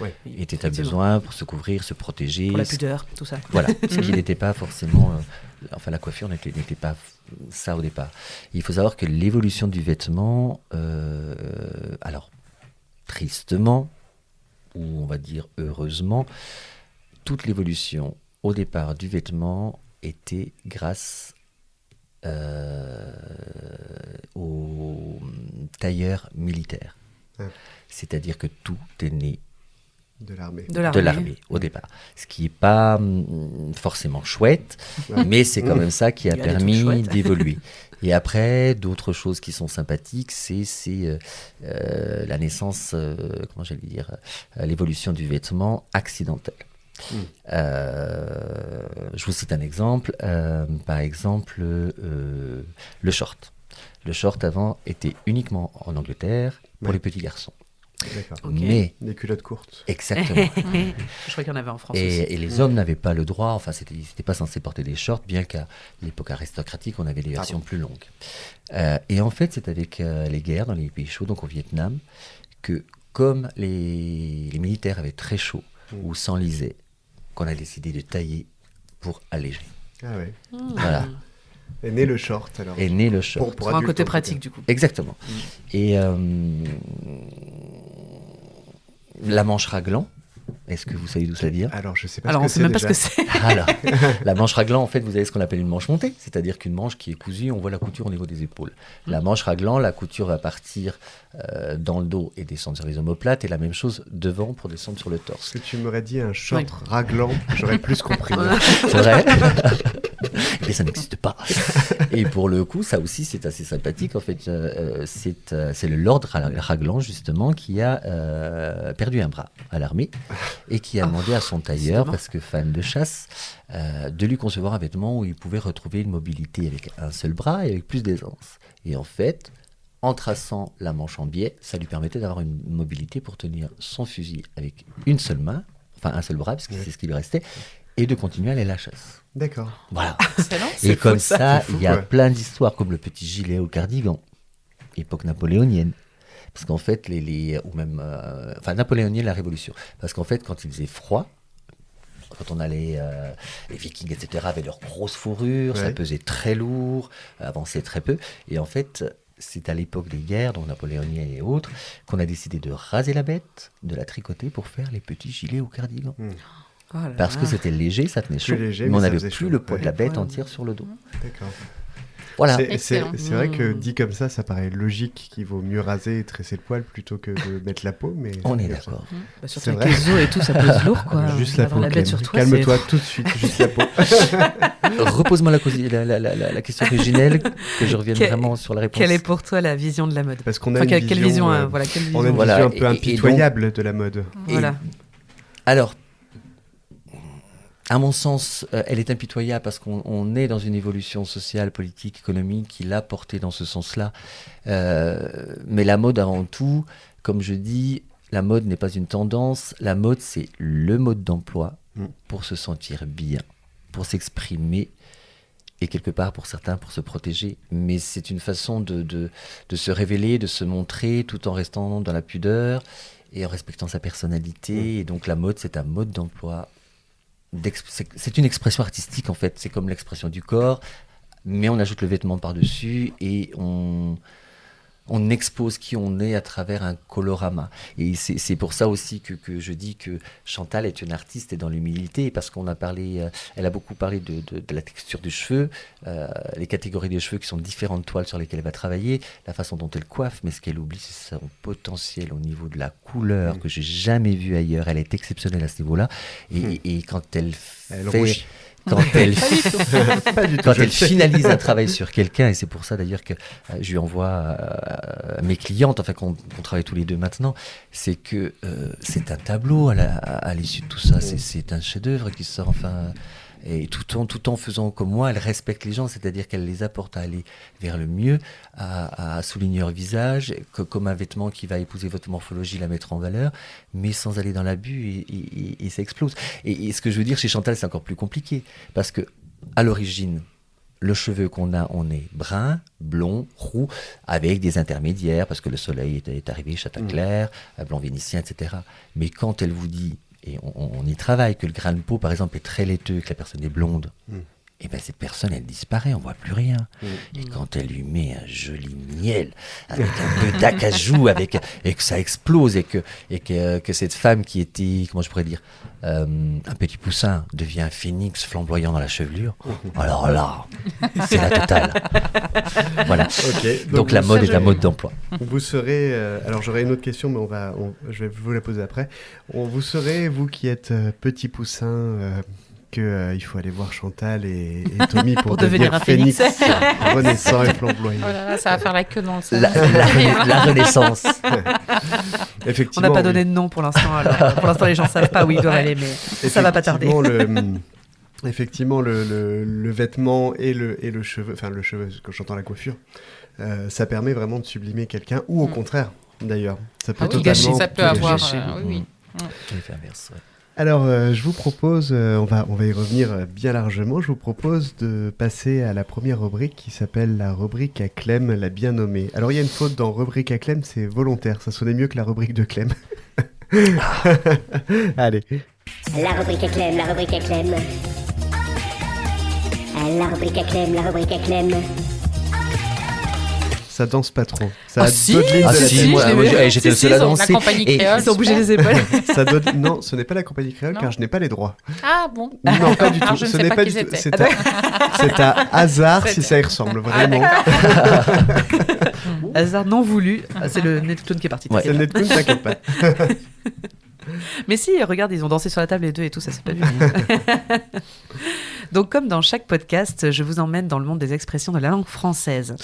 Ouais.
Il était un besoin pour se couvrir, se protéger.
Pour la pudeur, tout ça.
Voilà, ce qui n'était pas forcément... enfin, la coiffure n'était pas ça au départ. Il faut savoir que l'évolution du vêtement, alors, tristement, ou on va dire heureusement, toute l'évolution au départ du vêtement était grâce aux tailleurs militaires.
Ah.
C'est-à-dire que tout est né
De l'armée.
de l'armée au départ. Ce qui n'est pas forcément chouette,
Ouais.
mais c'est quand même ça qui a
Il y a des trucs
permis
chouettes.
d'évoluer. Et après, d'autres choses qui sont sympathiques, c'est la naissance, comment j'allais dire, l'évolution du vêtement accidentel. Je vous cite un exemple. Par exemple, le short. Le short avant était uniquement en Angleterre pour
Ouais.
les petits garçons.
D'accord.
Ok.
Mais,
Les culottes courtes.
exactement.
Je crois qu'il y en avait en France aussi.
Et les hommes n'avaient pas le droit, enfin, ils n'étaient pas censés porter des shorts, bien qu'à l'époque aristocratique, on avait des versions plus longues. Et en fait, c'est avec les guerres dans les pays chauds, donc au Vietnam, que comme les militaires avaient très chaud ou s'enlisaient, qu'on a décidé de tailler pour alléger.
Ah ouais.
Voilà,
Est né le short alors.
est né le short.
Pour
Pour un
adultes,
côté
en tout
pratique
cas.
du coup.
Exactement. Et la manche raglan, est-ce que vous savez d'où ça vient?
Alors je sais pas
Alors on
ce que
sait même pas
c'est
ce que
déjà.
c'est.
Alors, la manche raglan, en fait, vous avez ce qu'on appelle une manche montée, c'est-à-dire qu'une manche qui est cousue, on voit la couture au niveau des épaules. La manche raglan, la couture va partir dans le dos et descendre sur les omoplates, et la même chose devant pour descendre sur le torse.
Si tu m'aurais dit un short
Oui.
raglan, j'aurais plus compris.
C'est vrai? Mais ça n'existe pas. Et pour le coup, ça aussi, c'est assez sympathique. En fait, c'est le Lord Raglan, justement, qui a perdu un bras à l'armée et qui a demandé à son tailleur,
décidément.
parce que fan de chasse, de lui concevoir un vêtement où il pouvait retrouver une mobilité avec un seul bras et avec plus d'aisance. Et en fait, en traçant la manche en biais, ça lui permettait d'avoir une mobilité pour tenir son fusil avec une seule main, enfin un seul bras, parce que c'est ce qui lui restait, et de continuer à aller à la chasse.
D'accord.
Voilà.
Excellent.
Et
C'est
comme
fou, ça.
ça,
C'est fou,
il y a
quoi.
plein d'histoires, comme le petit gilet au cardigan, époque napoléonienne. Parce qu'en fait, ou même, napoléonienne, la Révolution. Parce qu'en fait, quand il faisait froid, quand on allait, les Vikings, etc., avaient leurs grosses fourrures, ça
Ouais.
pesait très lourd, avançait très peu. Et en fait, c'est à l'époque des guerres, donc napoléoniennes et autres, qu'on a décidé de raser la bête, de la tricoter pour faire les petits gilets au cardigan.
Oh là
Parce
là.
que c'était léger, ça tenait
Plus
chaud,
léger,
mais
mais
on
ça
n'avait
faisait
plus
chaud.
le poids de la
Ouais.
bête entière sur le dos.
D'accord.
Voilà.
C'est vrai que
Mm.
dit comme ça paraît logique qu'il vaut mieux raser et tresser le poil plutôt que de mettre la peau, mais...
On est d'accord.
Bah, surtout
C'est
avec
vrai.
les os et tout, ça pèse lourd, quoi.
Juste la
Avoir
peau,
la bête
Clem.
sur toi,
Calme-toi tout de suite, juste la peau.
Repose-moi la question originelle, que je revienne
Quel-
vraiment sur la réponse.
Quelle est pour toi la vision de la mode
Parce qu'on a
Enfin,
une
quelle
vision,
vision,
euh,
voilà, quelle
on a
vision.
une
Voilà,
vision un peu
et donc-
impitoyable de la mode.
Voilà.
Alors, à mon sens, elle est impitoyable parce qu'on est dans une évolution sociale, politique, économique qui l'a portée dans ce sens-là. Mais la mode, avant tout, comme je dis, la mode n'est pas une tendance. La mode, c'est le mode d'emploi pour se sentir bien, pour s'exprimer et quelque part pour certains pour se protéger. Mais c'est une façon de se révéler, de se montrer tout en restant dans la pudeur et en respectant sa personnalité. Et donc la mode, c'est un mode d'emploi. C'est une expression artistique en fait, c'est comme l'expression du corps, mais on ajoute le vêtement par-dessus et on expose qui on est à travers un colorama. Et c'est pour ça aussi que je dis que Chantal est une artiste et dans l'humilité, parce qu'on a parlé, elle a beaucoup parlé de la texture des cheveux, les catégories des cheveux qui sont différentes toiles sur lesquelles elle va travailler, la façon dont elle coiffe, mais ce qu'elle oublie, c'est son potentiel au niveau de la couleur que j'ai jamais vu ailleurs. Elle est exceptionnelle à ce niveau-là. Et quand elle
Elle
fait...
rougit.
Quand elle,
Pas du tout.
quand
je
elle
le sais.
finalise un travail sur quelqu'un, et c'est pour ça d'ailleurs que je lui envoie à mes clientes, enfin qu'on travaille tous les deux maintenant, c'est que c'est un tableau à l'issue de tout ça, c'est un chef-d'œuvre qui sort, enfin, et tout en faisant comme moi, elle respecte les gens, c'est-à-dire qu'elle les apporte à aller vers le mieux, à souligner leur visage, comme un vêtement qui va épouser votre morphologie, la mettre en valeur, mais sans aller dans l'abus, et ça explose. Et ce que je veux dire chez Chantal, c'est encore plus compliqué, parce que à l'origine, le cheveu qu'on a, on est brun, blond, roux, avec des intermédiaires, parce que le soleil est arrivé, châtain clair, blanc vénitien, etc. Mais quand elle vous dit, et on y travaille, que le grain de peau, par exemple, est très laiteux, que la personne est blonde, et bien cette personne, elle disparaît, on voit plus rien. Et quand elle lui met un joli miel, avec un peu d'acajou, et que ça explose, et que cette femme qui était, comment je pourrais dire, un petit poussin, devient un phénix flamboyant dans la chevelure, alors là, c'est la totale. Voilà.
Ok,
Donc la mode est un mode d'emploi.
Vous serez... alors j'aurai une autre question, mais je vais vous la poser après. Vous serez, vous qui êtes petit poussin... il faut aller voir Chantal et Tommy pour
devenir un phénix.
renaissant et flamboyant.
Oh là là, ça va faire la queue dans le salon.
La Renaissance.
On
Effectivement,
n'a pas
oui.
donné de nom pour l'instant. Alors, pour l'instant, les gens savent pas où ils doivent aller, mais ça va pas tarder.
Effectivement, le vêtement et le cheveu, enfin le cheveu, quand j'entends la coiffure, ça permet vraiment de sublimer quelqu'un, ou au contraire, d'ailleurs. Ça peut
Ah oui,
totalement
ça peut
tout
avoir.
gâcher.
Oui.
L'effet inverse, ouais.
Alors, je vous propose, on va y revenir bien largement, je vous propose de passer à la première rubrique qui s'appelle la rubrique à Clem, la bien nommée. Alors, il y a une faute dans rubrique à Clem, c'est volontaire, ça sonnait mieux que la rubrique de Clem. Allez.
La rubrique à Clem, la rubrique à Clem. La rubrique à Clem, la rubrique à Clem.
Ça danse pas trop. Ça
Ah
a
si,
d'autres lignes
Ah
de la
si,
tête.
moi,
je l'ai
moi,
vu.
j'étais le
Si,
seul à
ils ont-
danser.
La compagnie
Et-
créole.
Ils ont bougé les épaules.
Non, ce n'est pas la compagnie créole
Non.
car je n'ai pas les droits.
Ah bon.
Non, pas du
Alors,
tout.
je ne
Ce
sais
n'est
pas
pas
qui
du tout.
c'était.
C'est à hasard si
C'est-
ça y ressemble,
Ah,
vraiment.
d'accord.
Hasard non voulu. Ah, c'est le Neptune qui est parti.
Ouais.
C'est le Netcoon, t'inquiète pas.
Mais si, regarde, ils ont dansé sur la table les deux et tout, ça s'est pas vu. Donc, comme dans chaque podcast, je vous emmène dans le monde des expressions de la langue française.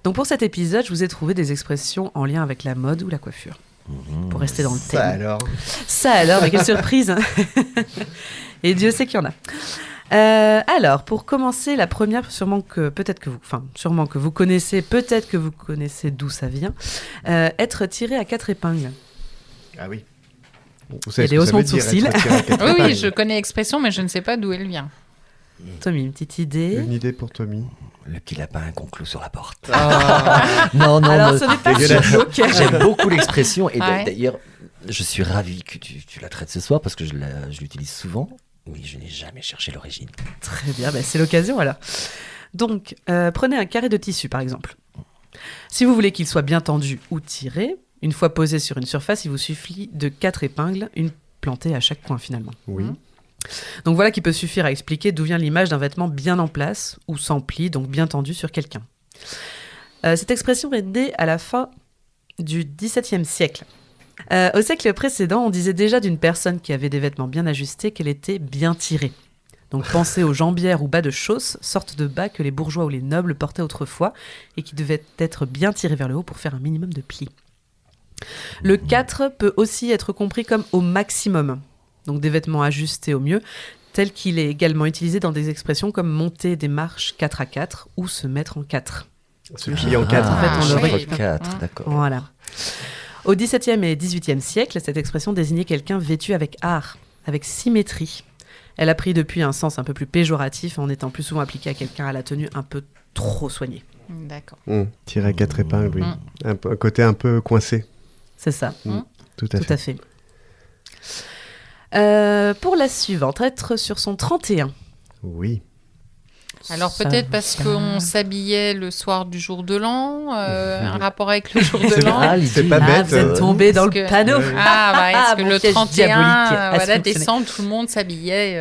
Donc, pour cet épisode, je vous ai trouvé des expressions en lien avec la mode ou la coiffure. Pour rester dans le
Ça
thème.
alors.
Ça alors, mais quelle surprise. Et Dieu sait qu'il y en a. Alors, pour commencer, la première, sûrement que vous connaissez, peut-être que vous connaissez d'où ça vient, être tiré à 4 épingles.
Ah oui. Vous savez
Il y a
ce
des
que ça
haussements
veut
de
dire,
sourcils.
être tiré à quatre
Oui,
épingles.
je connais l'expression, mais je ne sais pas d'où elle vient.
Tommy, une petite idée.
Une idée pour Tommy.
Le petit lapin qu'on cloue sur la porte.
Ah,
Non, non,
Alors,
non,
ce n'est pas
dégueulasse.
si glauque.
j'aime beaucoup l'expression. Et
Ouais.
d'ailleurs, je suis ravi que tu la traites ce soir parce que je l'utilise souvent, mais je n'ai jamais cherché l'origine.
Très bien, c'est l'occasion alors. Donc, prenez un carré de tissu par exemple. Si vous voulez qu'il soit bien tendu ou tiré, une fois posé sur une surface, il vous suffit de 4 épingles, une plantée à chaque coin finalement.
oui.
Donc voilà qui peut suffire à expliquer d'où vient l'image d'un vêtement bien en place ou sans pli, donc bien tendu sur quelqu'un. Cette expression est née à la fin du XVIIe siècle. Au siècle précédent, on disait déjà d'une personne qui avait des vêtements bien ajustés qu'elle était bien tirée. Donc pensez aux jambières ou bas de chausse, sorte de bas que les bourgeois ou les nobles portaient autrefois et qui devaient être bien tirés vers le haut pour faire un minimum de pli. Le 4 peut aussi être compris comme au maximum, donc des vêtements ajustés au mieux, tel qu'il est également utilisé dans des expressions comme monter des marches 4 à 4 ou se mettre en 4.
Se plier en 4.
en fait, on le
oui.
récupère.
4, d'accord.
Voilà. Au XVIIe et XVIIIe siècle, cette expression désignait quelqu'un vêtu avec art, avec symétrie. Elle a pris depuis un sens un peu plus péjoratif en étant plus souvent appliquée à quelqu'un à la tenue un peu trop soignée.
D'accord.
Tiré à 4 épingles, oui.
Mm.
Un côté un peu coincé.
C'est ça,
Tout à
tout
fait.
à fait. Pour la suivante, être sur son 31.
Oui.
Alors
Ça
peut-être parce
va.
qu'on s'habillait le soir du jour de l'an, un rapport avec le jour de
C'est
l'an.
Ah,
C'est
l'idée.
pas bête.
vous êtes tombé dans
Parce
le
que-
panneau.
Ouais.
Ah, bah, est-ce que
Mon
le
piège
31
diabolique a
voilà,
fonctionné.
décembre, tout le monde s'habillait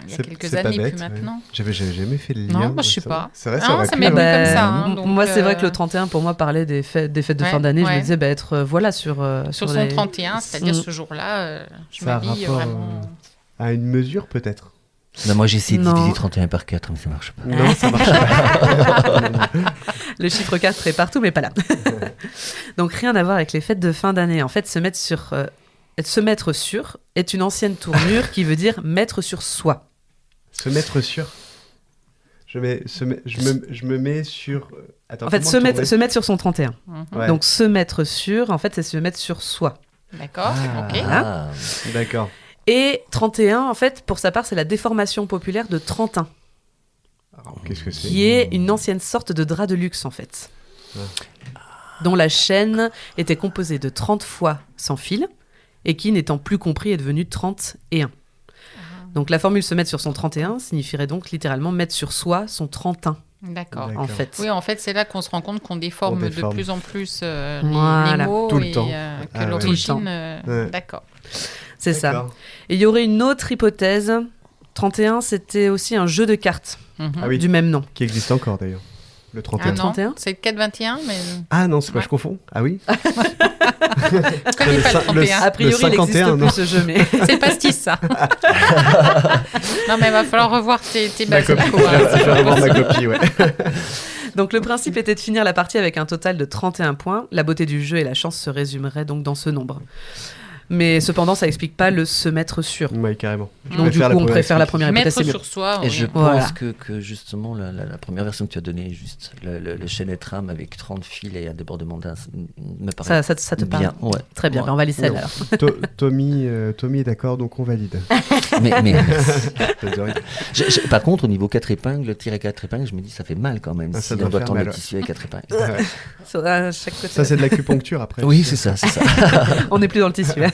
il y a quelques
c'est pas
années,
bête,
plus
ouais.
maintenant.
J'avais jamais fait le lien.
Non, moi, je sais
c'est
pas.
vrai. C'est vrai,
Non,
aurait
ça
pu,
m'est
hein.
venu comme ça. hein, donc,
moi, c'est vrai que le 31, pour moi, parlait des fêtes de
ouais,
fin d'année. Je
ouais.
me disais, être voilà, sur
sur son
les-
31, c'est-à-dire
Mm.
ce jour-là, je
Ça a
m'habille
rapport,
vraiment.
À une mesure, peut-être.
Non, moi, j'ai essayé de
Non.
diviser 31 par 4, mais ça marche pas.
Non, ça marche pas.
Le chiffre 4 est partout, mais pas là. Donc, rien à voir avec les fêtes de fin d'année. En fait, se mettre sur est une ancienne tournure qui veut dire mettre sur soi.
Se mettre sur. Je me mets sur. Attends,
En fait,
comment
se mettre,
tourner
se mettre sur son 31.
Mhm.
Ouais.
Donc, se mettre sur, en fait, c'est se mettre sur soi.
D'accord, ok.
Ah,
D'accord.
Et 31, en fait, pour sa part, c'est la déformation populaire de Trentin,
Alors, qu'est-ce que c'est
qui est une ancienne sorte de drap de luxe, en fait, dont la chaîne était composée de 30 fois sans fil, et qui, n'étant plus compris, est devenue 31. Donc, la formule se mettre sur son 31 signifierait donc littéralement mettre sur soi son 31,
D'accord.
D'accord.
en fait.
Oui, en fait, c'est là qu'on se rend compte qu'on déforme,
On déforme.
de plus en plus les
Voilà.
mots
Tout le
et
temps.
que
Ah ouais.
l'origine.
Tout le
Ouais.
D'accord.
C'est ça.
D'accord.
Et il y aurait une autre hypothèse. 31, c'était aussi un jeu de cartes
Mhm.
Ah oui,
du même nom.
qui existe encore d'ailleurs. Le
Ah
31.
non,
31?
c'est le 4-21, mais
Ah non, c'est pas,
Ouais.
je confonds. Ah oui
je connais pas le
cin-
31.
A priori, il
51,
n'existe
non.
plus ce jeu, mais...
C'est le pastis, ça. Non, mais il va falloir revoir tes
Ma
bases.
copie.
Nico, hein.
Je vais revoir ma copie, ouais.
Donc le principe était de finir la partie avec un total de 31 points. La beauté du jeu et la chance se résumeraient donc dans ce nombre. Mais cependant, ça explique pas le se mettre sur.
Ouais, carrément. Je
Donc du coup, on préfère la première hypothèse.
Mettre
c'est mieux.
sur soi.
Et
oui.
je pense
Voilà.
que justement, la première version que tu as donnée, juste le chaînet trame avec 30 fils et un débordement d'un, me paraît
Ça te parle.
bien. Ouais.
Très bien,
Ouais.
ben, on va laisser
Non.
alors.
Tommy est d'accord, donc on valide.
Mais
De rien.
par contre, au niveau 4 épingles, tirer 4 épingles, je me dis ça fait mal quand même.
Ah,
Si
ça
on
doit
doit
faire
tendre le
mal.
tissu avec 4 épingles.
Ouais.
À chaque côté.
Ça, c'est de l'acupuncture après.
Oui, c'est ça, c'est ça.
On n'est plus dans le tissu. hein.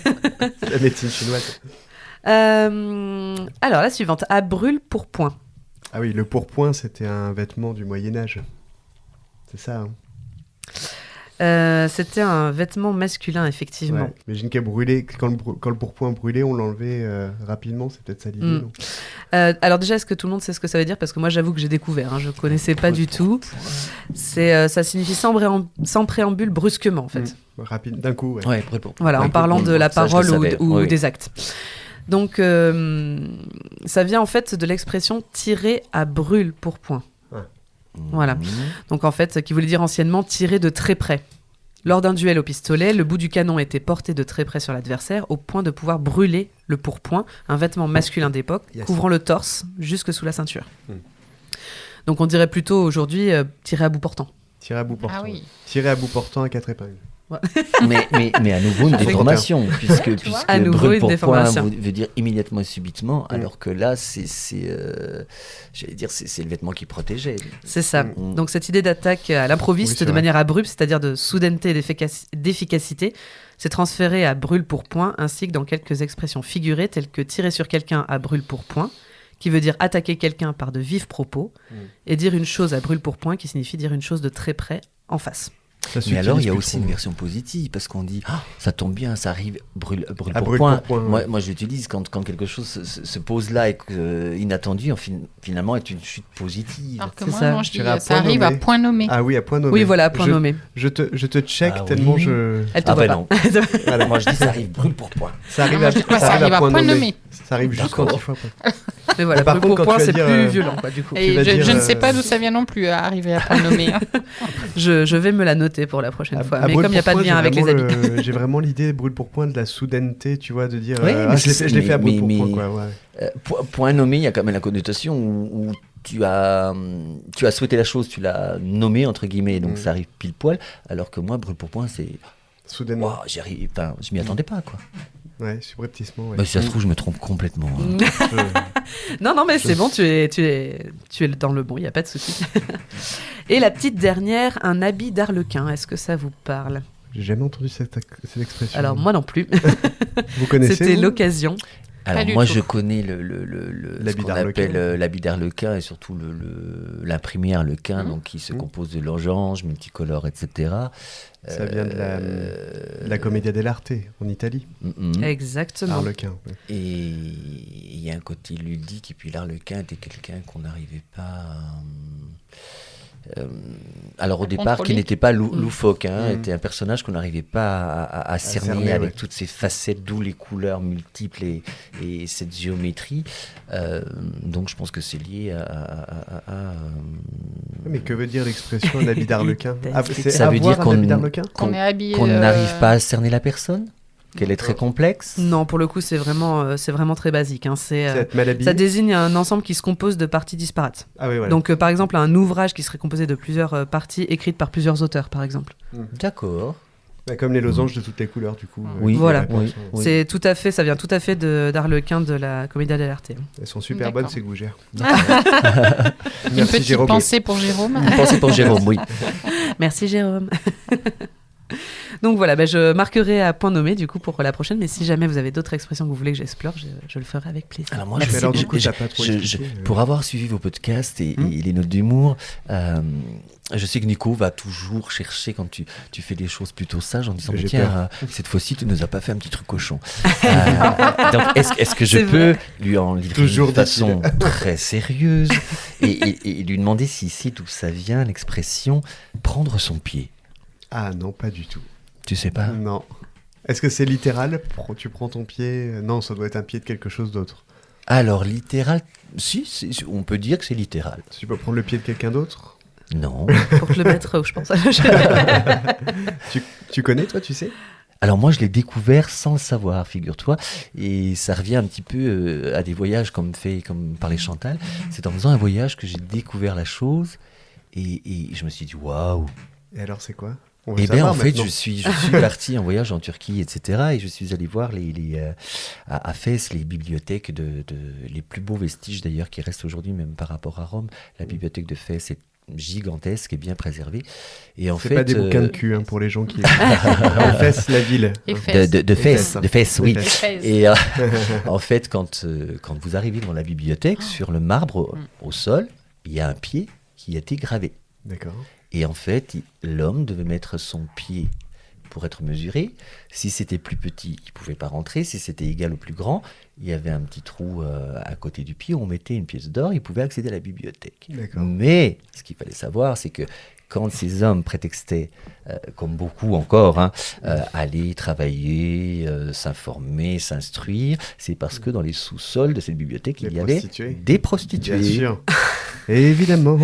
La médecine chinoise.
Alors la suivante, à brûle pour point.
Ah oui, le pourpoint, c'était un vêtement du Moyen-Âge. C'est ça, hein.
C'était un vêtement masculin, effectivement.
Ouais. Imagine qu'à brûler, quand le pourpoint brûlait, on l'enlevait rapidement, c'est peut-être ça l'idée,
Mm.
non
Alors déjà, est-ce que tout le monde sait ce que ça veut dire? Parce que moi, j'avoue que j'ai découvert, hein, je connaissais pas du tout. Ça signifie sans préambule, brusquement, en fait.
Rapide, d'un coup, ouais.
Ouais, pour-
Voilà,
ouais,
en parlant
pour-
de la
ça, je le
parole ou,
savais.
ou
Oui.
des actes. Donc, ça vient en fait de l'expression tirer à brûle pour point. Voilà.
Mhm.
Donc en fait, qui voulait dire anciennement tirer de très près. Lors d'un duel au pistolet, le bout du canon était porté de très près sur l'adversaire au point de pouvoir brûler le pourpoint, un vêtement masculin d'époque,
Yes.
couvrant le torse jusque sous la ceinture.
Mm.
Donc on dirait plutôt aujourd'hui tirer à bout portant.
Tirer à bout portant.
Ah oui.
Tirer à bout portant à 4 épingles.
Mais à nouveau une déformation, puisque
À nouveau
brûle
une
pour point
déformation.
veut dire immédiatement et subitement, alors que là, j'allais dire, c'est le vêtement qui protégeait.
C'est ça.
Mm.
Donc cette idée d'attaque à l'improviste
Oui, c'est
de
vrai.
manière abrupte, c'est-à-dire de soudaineté et d'efficacité, c'est transféré à brûle pour point, ainsi que dans quelques expressions figurées telles que tirer sur quelqu'un à brûle pour point, qui veut dire attaquer quelqu'un par de vifs propos, et dire une chose à brûle pour point, qui signifie dire une chose de très près en face.
Ça
Mais
s'utilise
alors, il y a
plus
aussi
trop.
une version positive, parce qu'on dit ah, ça tombe bien, ça arrive brûle
Ah,
pour
brûle
point.
pour point, ouais.
Moi, je l'utilise quand quelque chose se pose là et que inattendu, finalement, est une chute positive.
Alors que
C'est
moi,
ça.
non, je dis,
Tu iras à
ça
point
arrive à
nommé.
point nommé.
Ah oui, à point nommé.
Oui, voilà, point nommé.
Je te check
Ah
tellement
oui.
je...
Elle te
Ah
voit
ben
pas.
non.
Voilà.
Moi, je dis ça arrive brûle pour point.
Ça arrive,
Ah, moi, je dis pas, ça arrive à point nommé.
Ça arrive juste quand il faut.
Mais voilà,
Mais par
brûle
contre,
pour
quand
point,
tu vas
c'est
dire,
plus violent, quoi, du coup.
Et
vas dire,
je ne sais pas d'où ça vient non plus, arriver à point nommé. Hein.
Je vais me la noter pour la prochaine fois.
À
Mais
brûle
comme il n'y a
pour
pas de
point,
lien avec
j'ai
les
vraiment
habits.
j'ai vraiment l'idée brûle pour point de la soudaineté, tu vois, de dire
Oui, mais
je l'ai fait à brûle pour
mais-
point, quoi. Ouais.
Point nommé, il y a quand même la connotation où tu as souhaité la chose, tu l'as nommée, entre guillemets, donc ça arrive pile poil, alors que moi, brûle pour point, c'est...
Soudainement.
Waouh, je m'y attendais pas, quoi.
Ouais, subrepticement. Ouais.
Bah, si ça se trouve, je me trompe complètement. hein.
Non, mais c'est bon, tu es dans le bon, il n'y a pas de souci. Et la petite dernière, un habit d'arlequin, est-ce que ça vous parle?
J'ai jamais entendu cette expression.
Alors moi non plus,
Vous connaissez
c'était
vous
l'occasion.
Alors
du
moi
tout.
je connais ce
L'habit
qu'on
d'arlequin.
appelle l'habit d'arlequin et surtout l'imprimé arlequin, donc qui se compose de losanges multicolores, etc.
Ça vient de la Commedia dell'arte en Italie.
Exactement.
Arlequin. ouais.
Et il y a un côté ludique, et puis l'arlequin était quelqu'un qu'on n'arrivait pas alors au départ, qui
contrôler.
n'était pas loufoque, était un personnage qu'on n'arrivait pas à cerner
cerner,
avec
ouais.
toutes ces facettes, d'où les couleurs multiples et cette géométrie. Donc je pense que c'est lié à
Mais que veut dire l'expression un habit d'arlequin? C'est
Ça veut
avoir
dire
un
qu'on-
habit d'arlequin
Qu'on est habillé.
qu'on n'arrive pas à cerner la personne, qu'elle est très complexe.
Non, pour le coup, c'est vraiment très basique. Hein.
C'est être mal habillé.
Ça désigne un ensemble qui se compose de parties disparates.
Ah oui, voilà.
Donc, par exemple, un ouvrage qui serait composé de plusieurs parties écrites par plusieurs auteurs, par exemple.
D'accord.
Bah, comme les losanges de toutes les couleurs, du coup.
Oui,
Voilà.
les réponses,
Oui.
C'est tout à fait, ça vient tout à fait d'Arlequin de la Commedia dell'arte.
Elles sont super
D'accord.
bonnes, ces gougères.
Une
Merci,
petite
Jérôme.
pensée pour Jérôme.
Pensez pour Jérôme, oui.
Merci Jérôme. Donc voilà, je marquerai à point nommé du coup pour la prochaine, mais si jamais vous avez d'autres expressions que vous voulez que j'explore, je le ferai avec plaisir.
Alors moi,
Mais alors, du
je-
coup,
je-
t'as pas trop
je-
expliqué,
pour avoir suivi vos podcasts et les notes d'humour, je sais que Nico va toujours chercher quand tu fais des choses plutôt sages en disant
J'ai
tiens, cette fois-ci tu nous as pas fait un petit truc cochon. Donc est-ce que je
C'est
peux lui en livrer
Toujours
de façon très sérieuse et lui demander si c'est d'où ça vient l'expression prendre son pied?
Ah non, pas du tout.
Tu sais pas?
Non. Est-ce que c'est littéral? Tu prends ton pied? Non, ça doit être un pied de quelque chose d'autre.
Alors littéral, si, on peut dire que c'est littéral.
Tu peux prendre le pied de quelqu'un d'autre?
Non.
Pour te le mettre où je pense.
Tu connais, toi, tu sais?
Alors moi, je l'ai découvert sans le savoir, figure-toi, et ça revient un petit peu à des voyages comme parlait Chantal. C'est en faisant un voyage que j'ai découvert la chose, et je me suis dit waouh.
Et alors, c'est quoi? On veut
Et bien
savoir
en fait,
maintenant.
je suis parti en voyage en Turquie, etc. Et je suis allé voir à Fès les bibliothèques les plus beaux vestiges d'ailleurs qui restent aujourd'hui, même par rapport à Rome. La bibliothèque de Fès est gigantesque et bien préservée. Et en
C'est
fait,
pas des bouquins de cul pour les gens qui. En Fès, la ville.
Et fesses.
de Fès,
Fès.
de Fès, oui.
Fès.
Fesses.
Et en fait, quand vous arrivez dans la bibliothèque, sur le marbre au sol, il y a un pied qui a été gravé.
D'accord.
Et en fait, l'homme devait mettre son pied pour être mesuré. Si c'était plus petit, il ne pouvait pas rentrer. Si c'était égal au plus grand, il y avait un petit trou à côté du pied où on mettait une pièce d'or. Il pouvait accéder à la bibliothèque.
D'accord.
Mais ce qu'il fallait savoir, c'est que quand ces hommes prétextaient, comme beaucoup encore, aller travailler, s'informer, s'instruire, c'est parce que dans les sous-sols de cette bibliothèque,
Les
il y avait
prostituées.
des prostituées.
Bien sûr. Évidemment.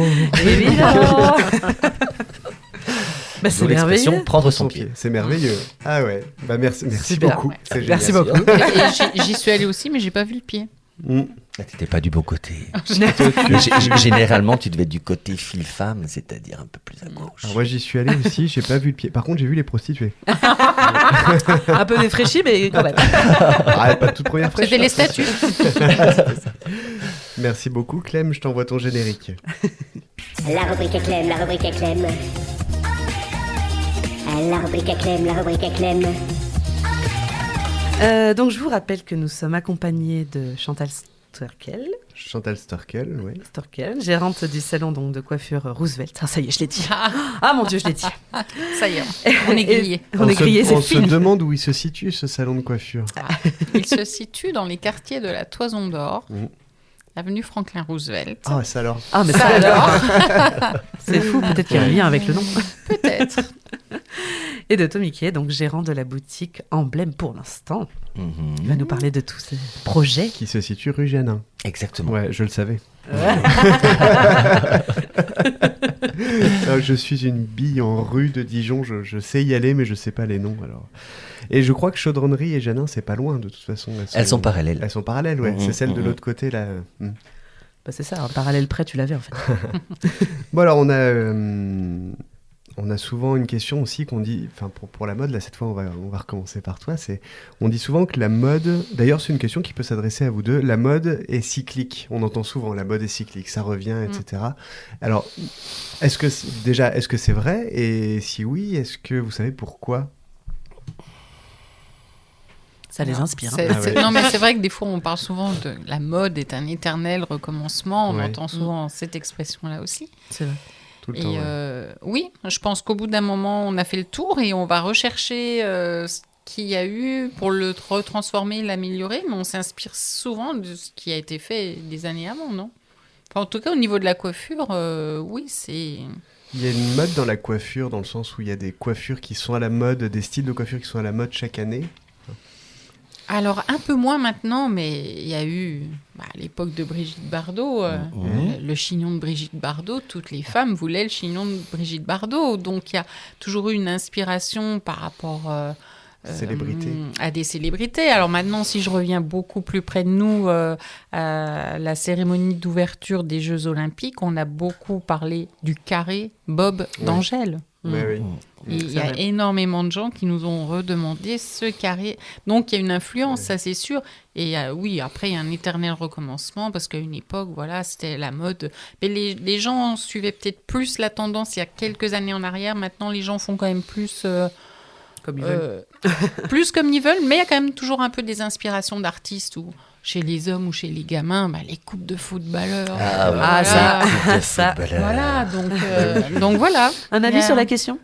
Évidemment. C'est
D'où l'expression
merveilleux.
prendre son pied.
C'est merveilleux. Ah ouais. Bah merci
Super.
beaucoup.
Ouais.
C'est
Merci
génial.
beaucoup.
Et j'y suis allée aussi, mais j'ai pas vu le pied.
Mm.
Là, t'étais pas du bon côté. Généralement, tu devais être du côté fille-femme, c'est-à-dire un peu plus à gauche.
Alors moi j'y suis allé aussi, j'ai pas vu le pied. Par contre j'ai vu les prostituées.
Un peu défraîchi, mais quand même.
Ah, pas de toute première fraîche.
C'était les statues.
Merci beaucoup Clem, je t'envoie ton générique.
La rubrique à Clem, la rubrique à Clem. La rubrique à Clem, la rubrique à Clem.
Donc je vous rappelle que nous sommes accompagnés de Chantal
Chantal Storkel, oui.
gérante du salon donc, de coiffure Roosevelt. Ah, ça y est, je l'ai dit. Ah mon Dieu, je l'ai dit.
Ça y est, on est grillé.
On est grillé, c'est
On se
fini.
demande où il se situe ce salon de coiffure.
Il se situe dans les quartiers de la Toison d'Or, avenue Franklin Roosevelt.
Ah ça alors.
Ah, mais ça alors. C'est fou, peut-être qu'il y a un lien avec le nom.
Peut-être.
Et de Tommy Kay, donc gérant de la boutique Emblème pour l'instant. Il va nous parler de tous ces projets.
Qui se situe rue Janin.
Exactement.
Ouais, je le savais. Je suis une bille en rue de Dijon, je sais y aller mais je sais pas les noms alors. Et je crois que Chaudronnerie et Janin c'est pas loin de toute façon.
Elles sont parallèles.
Elles sont parallèles, ouais. C'est celle de l'autre côté là.
Bah, c'est ça, un parallèle près, tu l'avais en fait.
Bon alors on a souvent une question aussi qu'on dit, enfin pour la mode, là cette fois on va recommencer par toi, on dit souvent que la mode, d'ailleurs c'est une question qui peut s'adresser à vous deux, la mode est cyclique, on entend souvent la mode est cyclique, ça revient, etc. Alors, est-ce que c'est vrai, et si oui, est-ce que vous savez pourquoi?
Ça les inspire.
Non, mais c'est vrai que des fois, on parle souvent de la mode est un éternel recommencement. On entend souvent cette expression-là aussi.
C'est vrai.
Tout le temps,
oui, je pense qu'au bout d'un moment, on a fait le tour et on va rechercher ce qu'il y a eu pour le retransformer, l'améliorer. Mais on s'inspire souvent de ce qui a été fait des années avant, non? Enfin, en tout cas, au niveau de la coiffure, oui, c'est...
Il y a une mode dans la coiffure, dans le sens où il y a des coiffures qui sont à la mode, des styles de coiffure qui sont à la mode chaque année.
Alors, un peu moins maintenant, mais il y a eu, à l'époque de Brigitte Bardot, le chignon de Brigitte Bardot, toutes les femmes voulaient le chignon de Brigitte Bardot. Donc, il y a toujours eu une inspiration par rapport à des célébrités. Alors maintenant, si je reviens beaucoup plus près de nous, à la cérémonie d'ouverture des Jeux Olympiques, on a beaucoup parlé du carré Bob d'Angèle.
Oui.
Et il y a énormément de gens qui nous ont redemandé ce carré. Donc, il y a une influence, ça c'est sûr. Et oui, après, il y a un éternel recommencement parce qu'à une époque, voilà, c'était la mode. Mais les gens suivaient peut-être plus la tendance il y a quelques années en arrière. Maintenant, les gens font quand même plus...
Comme ils veulent.
Plus comme ils veulent, mais il y a quand même toujours un peu des inspirations d'artistes ou chez les hommes ou chez les gamins, les coupes de footballeurs.
Ça.
Voilà, donc voilà.
Un avis sur la question?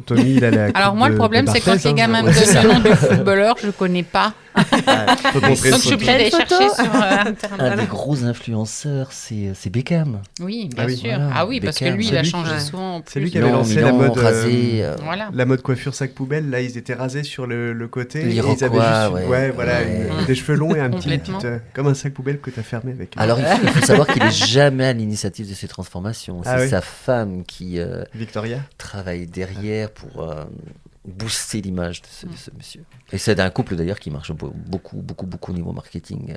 Tommy, il a la
alors moi, le problème, c'est quand les gamins me donnent le nom du footballeur, je ne connais pas.
Faut montrer
donc je suis obligée d'aller chercher sur Internet.
Un des gros influenceurs, c'est Beckham.
Oui, bien sûr.
Voilà,
Ah oui, parce que
Beckham.
lui, il a changé souvent. En
C'est lui
plus.
qui avait lancé la mode
rasé,
la mode coiffure sac poubelle. Là, ils étaient rasés sur le côté.
L'Iroquois,
ils avaient juste des cheveux longs et un petit
Complètement.
comme un sac poubelle que tu as fermé avec.
Alors, il faut savoir qu'il n'est jamais à l'initiative de ces transformations.
Ah
C'est
oui.
sa femme qui
Victoria.
travaille derrière pour booster l'image de ce monsieur. Et c'est un couple d'ailleurs qui marche beaucoup au niveau marketing.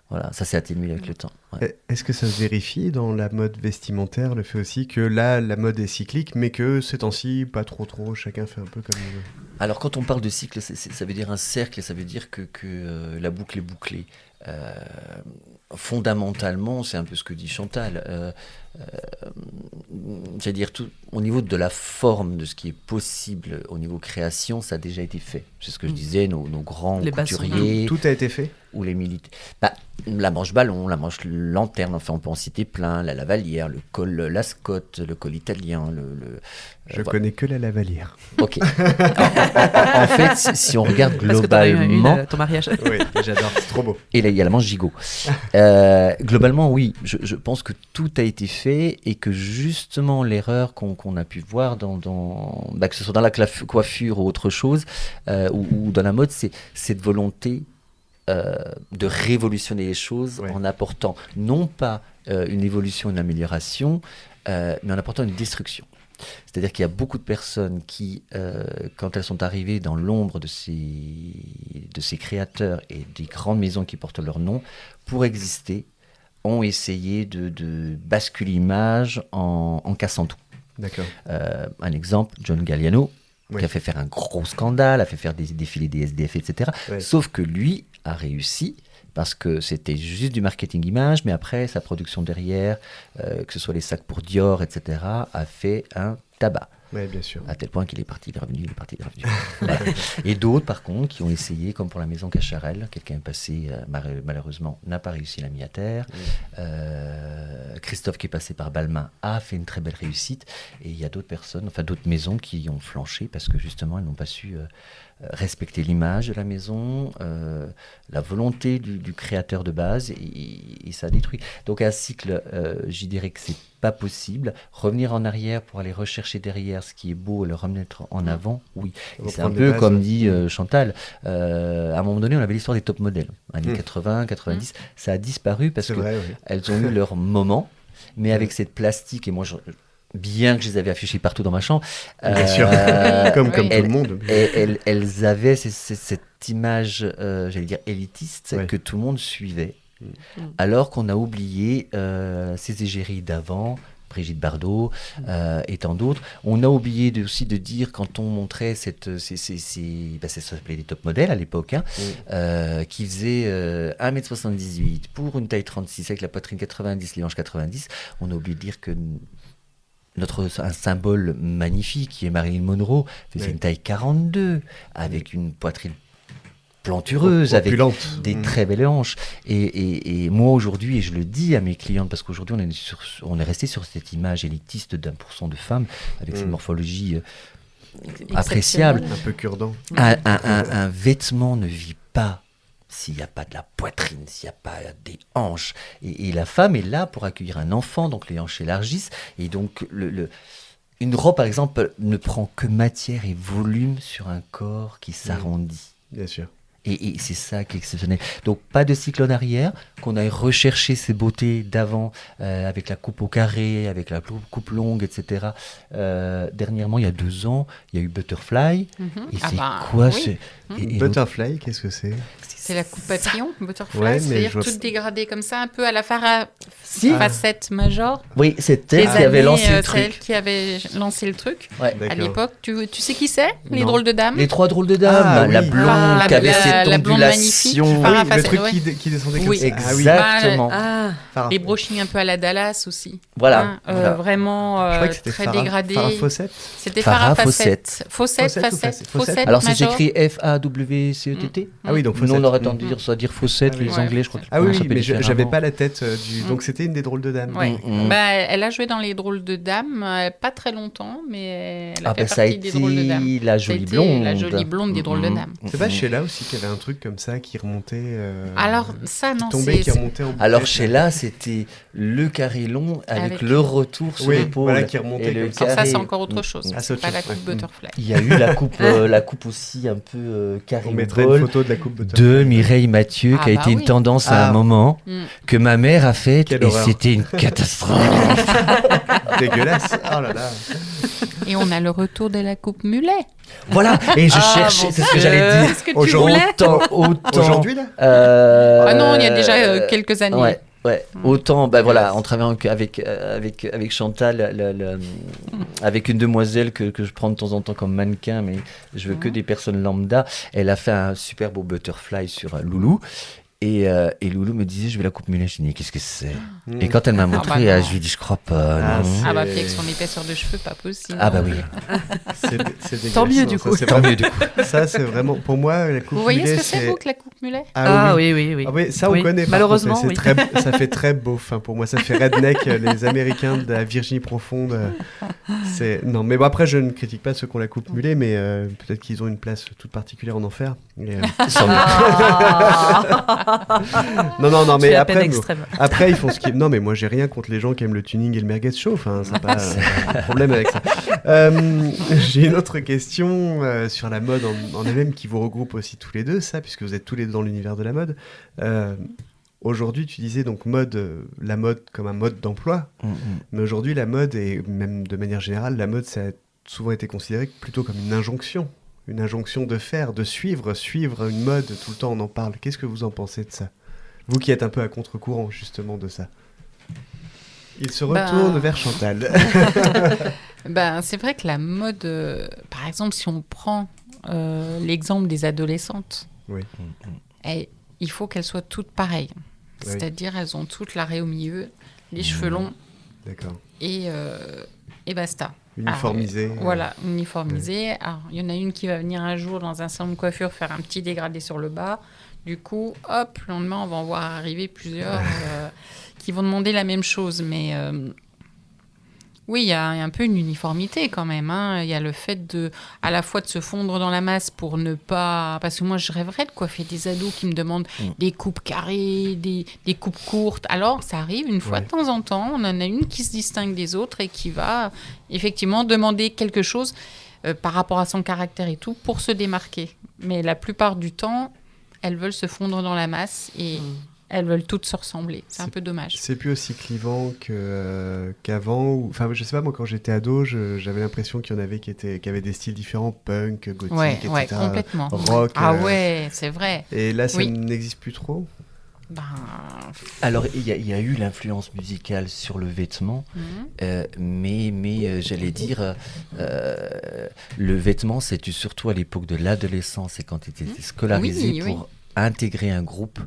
Voilà, ça s'est atténué avec le temps. Ouais.
Est-ce que ça se vérifie dans la mode vestimentaire, le fait aussi que là, la mode est cyclique, mais que ces temps-ci, pas trop, chacun fait un peu comme il veut?
Alors quand on parle de cycle, ça veut dire un cercle, ça veut dire que la boucle est bouclée. Fondamentalement, c'est un peu ce que dit Chantal. C'est-à-dire au niveau de la forme, de ce qui est possible au niveau création, ça a déjà été fait. C'est ce que je disais, nos grands
Les
couturiers.
Tout a été fait.
Ou les militaires. La manche ballon, la manche lanterne, enfin on peut en citer plein, la lavalière, le col Lascott, le col italien,
Je connais que la lavalière.
Ok. En fait, si on regarde
Parce que t'as eu
globalement...
ton mariage.
Oui, j'adore, c'est trop beau.
Et là, il y a la manche gigot. Globalement, oui, je pense que tout a été fait et que justement l'erreur qu'on a pu voir que ce soit dans la coiffure ou autre chose, ou dans la mode, c'est cette volonté de révolutionner les choses en apportant non pas une évolution, une amélioration, mais en apportant une destruction. C'est-à-dire qu'il y a beaucoup de personnes qui, quand elles sont arrivées dans l'ombre de ces créateurs et des grandes maisons qui portent leur nom, pour exister, ont essayé de basculer l'image en cassant tout.
D'accord.
Un exemple, John Galliano,
Oui.
qui a fait faire un gros scandale, a fait faire des défilés des SDF, etc.
Ouais.
Sauf que lui a réussi parce que c'était juste du marketing image, mais après, sa production derrière, que ce soit les sacs pour Dior, etc., a fait un tabac.
Oui, bien sûr.
À tel point qu'il est parti, il est revenu. Voilà. Et d'autres, par contre, qui ont essayé, comme pour la maison Cacharel, quelqu'un est passé, malheureusement, n'a pas réussi, l'a mis à terre. Christophe, qui est passé par Balmain, a fait une très belle réussite. Et il y a d'autres personnes, enfin d'autres maisons qui ont flanché parce que justement, elles n'ont pas su respecter l'image de la maison, la volonté du créateur de base, et ça détruit. Donc un cycle, je dirais que c'est pas possible. Revenir en arrière pour aller rechercher derrière ce qui est beau et le remettre en avant, oui. Et c'est un
Reprendre les
peu
bases,
comme
ouais.
dit Chantal, à un moment donné, on avait l'histoire des top modèles. Années 80, 90, ça a disparu parce
C'est
que
vrai, oui.
elles ont eu leur moment, mais avec cette plastique, et moi, bien que je les avais affichés partout dans ma chambre,
Bien sûr. Comme tout le monde.
elles avaient cette image, j'allais dire élitiste,
Ouais.
que tout le monde suivait, alors qu'on a oublié ces égéries d'avant, Brigitte Bardot et tant d'autres. On a oublié aussi de dire, quand on montrait ça s'appelait des top modèles à l'époque, qui faisaient 1m78 pour une taille 36 avec la poitrine 90, les hanches 90, on a oublié de dire que un symbole magnifique qui est Marilyn Monroe faisait une taille 42 avec une poitrine plantureuse, avec
Opulente.
des très belles hanches. Et moi aujourd'hui, et je le dis à mes clientes, parce qu'aujourd'hui on est resté sur cette image élitiste d'1% de femmes avec cette morphologie appréciable.
Un peu cure-dent.
Un vêtement ne vit pas s'il n'y a pas de la poitrine, s'il n'y a pas des hanches. Et la femme est là pour accueillir un enfant, donc les hanches s'élargissent. Et donc, une robe, par exemple, ne prend que matière et volume sur un corps qui s'arrondit.
Bien sûr.
Et c'est ça qui est exceptionnel. Donc, pas de cycle en arrière, qu'on aille rechercher ces beautés d'avant, avec la coupe au carré, avec la coupe longue, etc. Dernièrement, il y a 2 ans, il y a eu Butterfly. Et c'est quoi
oui.
Butterfly, qu'est-ce que c'est?
C'est la coupe papillon, butterfly,
Ouais, mais
c'est-à-dire
je vois
toute dégradée comme ça, un peu à la
Si.
facette major.
Oui, c'est elle
Des
qui avait
années,
lancé le
c'est elle
truc.
qui avait lancé le truc.
Ouais.
À
D'accord.
l'époque, tu sais qui c'est? Les
Non.
drôles de dames.
Les 3 drôles de dames,
Ah,
la
oui.
blonde
Enfin,
qui avait cette
la blonde magnifique.
ondulation.
Farah
Oui, le
Fawcett,
truc
ouais.
qui descendait comme
Oui.
ça. Ah oui.
Exactement.
Ah,
Farah.
Les brushing un peu à la Dallas aussi.
Voilà.
Hein,
Voilà.
Vraiment
Je crois que c'était
très
Farah-
dégradé.
Farah Fawcett.
C'était
Farah
Farah
Fawcett.
Fawcett,
Fawcett ou
Fawcett,
Fawcett
Fawcett,
Alors c'est
major.
écrit F-A-W-C-E-T-T.
Ah oui, donc
Nous
Fawcett.
on aurait tendance à dire Fawcett, les
Ouais.
Anglais, je crois.
Ah oui,
ça
oui,
peut
mais
différemment.
j'avais pas la tête du. Donc c'était une des drôles de dames.
Ouais.
Mm.
Bah, elle a joué dans Les Drôles de Dames, pas très longtemps, mais elle a
Ah
fait
ben ça a
partie des Drôles de Dames.
été la
Ça a
jolie
été
blonde.
La jolie blonde des Drôles de
Mm.
Dames.
C'est pas Sheila aussi qui avait un truc comme ça qui remontait.
Alors, ça, non,
tombait, qui
c'est...
remontait en
Alors
bouclette.
Sheila, c'était le carré long avec
Avec-
le retour sur
Oui,
l'épaule.
voilà, qui remontait
et le
comme ça.
Alors ça,
carré.
c'est encore autre chose.
Ah, c'est
C'est
autre
pas la
chose,
coupe
ouais.
butterfly.
Il y a eu la coupe aussi un peu carré
On
au
mettrait une
bol
photo de la coupe Butterfly.
de Mireille Mathieu,
Ah
qui a
bah
été une
oui.
tendance à
Ah.
un moment,
Mm.
que ma mère a faite,
Quelle
et
horreur.
c'était une catastrophe.
Dégueulasse. Oh là là.
Et on a le retour de la coupe mulet.
Voilà, et je
Ah,
cherchais,
mon
c'est ce que j'allais
Dieu.
dire.
qu'est-ce que tu
Aujourd'hui-
voulais
Autant.
Aujourd'hui là
Ah non, il y a déjà quelques années.
Ouais. Ouais, autant, ben voilà, en travaillant avec Chantal, avec une demoiselle que je prends de temps en temps comme mannequin, mais je veux que des personnes lambda, elle a fait un super beau butterfly sur Loulou. Et Loulou me disait, je vais la coupe mulet. Je dis, qu'est-ce que c'est? Et quand elle m'a montré,
bah non.
je lui ai dit, je crois pas.
Ah,
non.
c'est-
Ah bah puis avec son épaisseur de cheveux, pas possible.
Ah bah oui.
C'est dégueulasse.
Tant mieux,
Non,
du
ça,
coup.
c'est
Tant
vraiment-
mieux du coup.
Ça, c'est vraiment. Pour moi, la coupe
Vous voyez ce
mulet,
que c'est, vous, que la coupe mulet?
Ah
Ah
oui.
oui, oui, oui.
Ah oui, ça on
Oui.
connaît. par
Malheureusement,
contre,
oui.
ça fait très beauf. Hein, pour moi, ça fait redneck. Les Américains de la Virginie profonde. C'est non, mais bon, après, je ne critique pas ceux qui ont la coupe mulet, mais peut-être qu'ils ont une place toute particulière en enfer. Et,
Sans doute.
non,
C'est
mais
la peine
après,
extrême.
après, ils font ce qu'ils. Non, mais moi, j'ai rien contre les gens qui aiment le tuning et le merguez chaud. Enfin, c'est pas un problème avec ça. J'ai une autre question sur la mode en elle-même qui vous regroupe aussi tous les deux, ça, puisque vous êtes tous les deux dans l'univers de la mode. Aujourd'hui, tu disais donc la mode comme un mode d'emploi, mais aujourd'hui, la mode, et même de manière générale, la mode, ça a souvent été considéré plutôt comme une injonction de faire, de suivre une mode, tout le temps on en parle. Qu'est-ce que vous en pensez de ça ? Vous qui êtes un peu à contre-courant, justement, de ça. Il se retourne vers Chantal.
C'est vrai que la mode, par exemple, si on prend l'exemple des adolescentes, il faut qu'elles soient toutes pareilles.
Oui.
C'est-à-dire, elles ont toutes l'arrêt au milieu, les cheveux longs,
D'accord.
et basta.
Uniformisé.
Voilà, uniformisé. Alors, il y en a une qui va venir un jour dans un salon de coiffure faire un petit dégradé sur le bas. Du coup, hop, le lendemain, on va en voir arriver plusieurs qui vont demander la même chose. Mais oui, il y a un peu une uniformité quand même. Il y a le fait à la fois de se fondre dans la masse pour ne pas... Parce que moi, je rêverais de coiffer des ados qui me demandent des coupes carrées, des coupes courtes. Alors, ça arrive une fois de temps en temps. On en a une qui se distingue des autres et qui va effectivement demander quelque chose par rapport à son caractère et tout pour se démarquer. Mais la plupart du temps, elles veulent se fondre dans la masse et... Elles veulent toutes se ressembler. C'est un peu dommage.
C'est plus aussi clivant qu'avant. Enfin, je sais pas, moi, quand j'étais ado, j'avais l'impression qu'il y en avait qui avaient des styles différents, punk, gothique, etc.
Ouais, complètement.
Rock.
Ouais, c'est vrai.
Et là, ça n'existe plus trop.
Alors, il y a eu l'influence musicale sur le vêtement, mais j'allais dire, le vêtement, c'était surtout à l'époque de l'adolescence et quand tu étais scolarisé pour intégrer un groupe.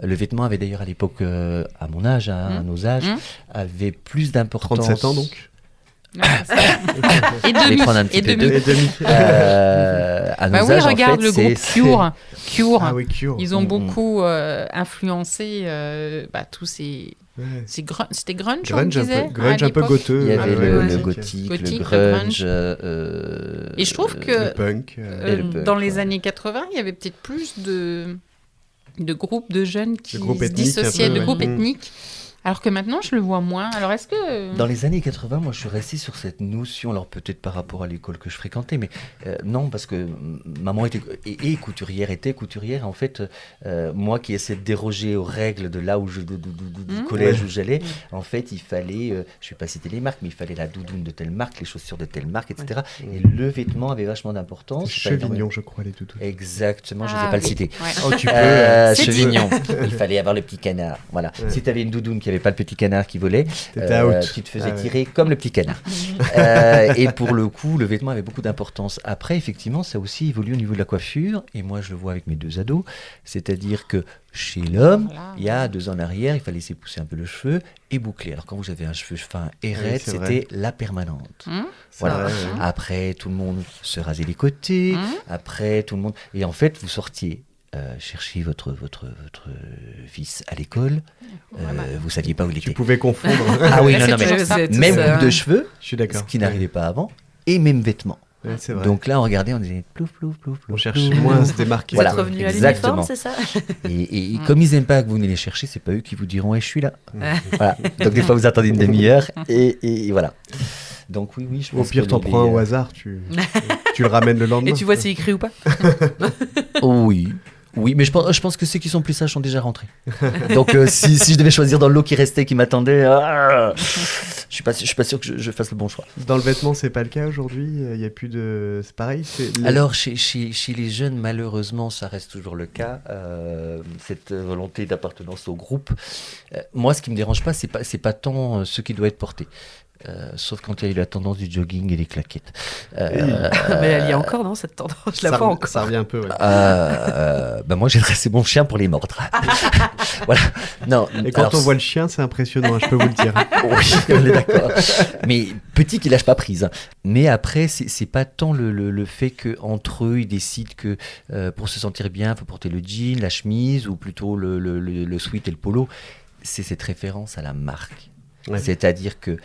Le vêtement avait d'ailleurs à l'époque, à mon âge, à nos âges, avait plus d'importance.
37 ans donc.
Et demi.
Prendre un petit peu
Et demi.
À nos âges,
regarde
en fait,
le groupe Cure.
Ah oui, Cure.
Ils ont beaucoup influencé tous ces... C'était grunge, on disait.
Grunge un peu gotheux.
Il y avait le gothique, le grunge.
Et je trouve que
le punk,
dans les années 80, il y avait peut-être plus de groupes de jeunes qui se dissociaient, de groupes ethniques. Alors que maintenant, je le vois moins. Alors, est-ce que...
Dans les années 80, moi, je suis resté sur cette notion, alors peut-être par rapport à l'école que je fréquentais, mais non, parce que maman était couturière. En fait, moi qui essayais de déroger aux règles de là où du collège où j'allais, en fait, il fallait, je ne vais pas citer les marques, mais il fallait la doudoune de telle marque, les chaussures de telle marque, etc. Et le vêtement avait vachement d'importance.
Chevignon, je crois, les doudounes.
Exactement, je ne vais pas le citer.
Ouais.
Oh, tu peux.
Chevignon. Il fallait avoir le petit canard. Voilà. Ouais. Si tu avais une doudoune qui n'avait pas le petit canard qui volait, tu te faisais tirer comme le petit canard. Et pour le coup, le vêtement avait beaucoup d'importance. Après, effectivement, ça a aussi évolué au niveau de la coiffure. Et moi, je le vois avec mes deux ados. C'est-à-dire que chez l'homme, il y a 2 ans en arrière, il fallait laisser pousser un peu le cheveu et boucler. Alors quand vous avez un cheveu fin et raide, c'était la permanente. Voilà. Vrai, Après, tout le monde se rasait les côtés. Après, tout le monde... Et en fait, vous sortiez... chercher votre fils à l'école, vous saviez pas où il était.
Tu pouvais confondre.
Ah oui, non, mais même coupe de cheveux,
je suis d'accord.
Ce qui n'arrivait pas avant, et même vêtements.
Ouais, c'est vrai.
Donc là, on regardait, on disait plouf, plouf, plouf, plouf.
On cherchait moins à se démarquer.
Vous êtes revenu à l'uniforme, c'est ça?
Et comme ils n'aiment pas que vous venez les chercher, c'est pas eux qui vous diront je suis là. Voilà. Donc des fois, vous attendez une demi-heure, et voilà. Donc oui, je pense.
Au pire, t'en prends un au hasard, tu le ramènes le lendemain.
Et tu vois s'il écrit ou pas?
Oui, mais je pense que ceux qui sont plus sages sont déjà rentrés. Donc si je devais choisir dans le lot qui restait, qui m'attendait, je suis pas sûr que je fasse le bon choix.
Dans le vêtement, c'est pas le cas aujourd'hui. Il y a plus de, c'est pareil.
Alors chez les jeunes, malheureusement, ça reste toujours le cas. Cette volonté d'appartenance au groupe. Moi, ce qui me dérange pas, c'est pas tant ce qui doit être porté. Sauf quand il y a eu la tendance du jogging et des claquettes.
Mais elle y a encore, non, cette tendance? Je la vois encore.
Ça revient un peu, ouais.
Moi, j'ai dressé mon chien pour les mordre. Voilà. Non,
et quand on voit le chien, c'est impressionnant, hein, je peux vous le dire.
Oui, on est d'accord. Mais petit qui lâche pas prise. Hein. Mais après, c'est pas tant le fait qu'entre eux, ils décident que pour se sentir bien, il faut porter le jean, la chemise, ou plutôt le sweat et le polo. C'est cette référence à la marque. Ouais. C'est-à-dire que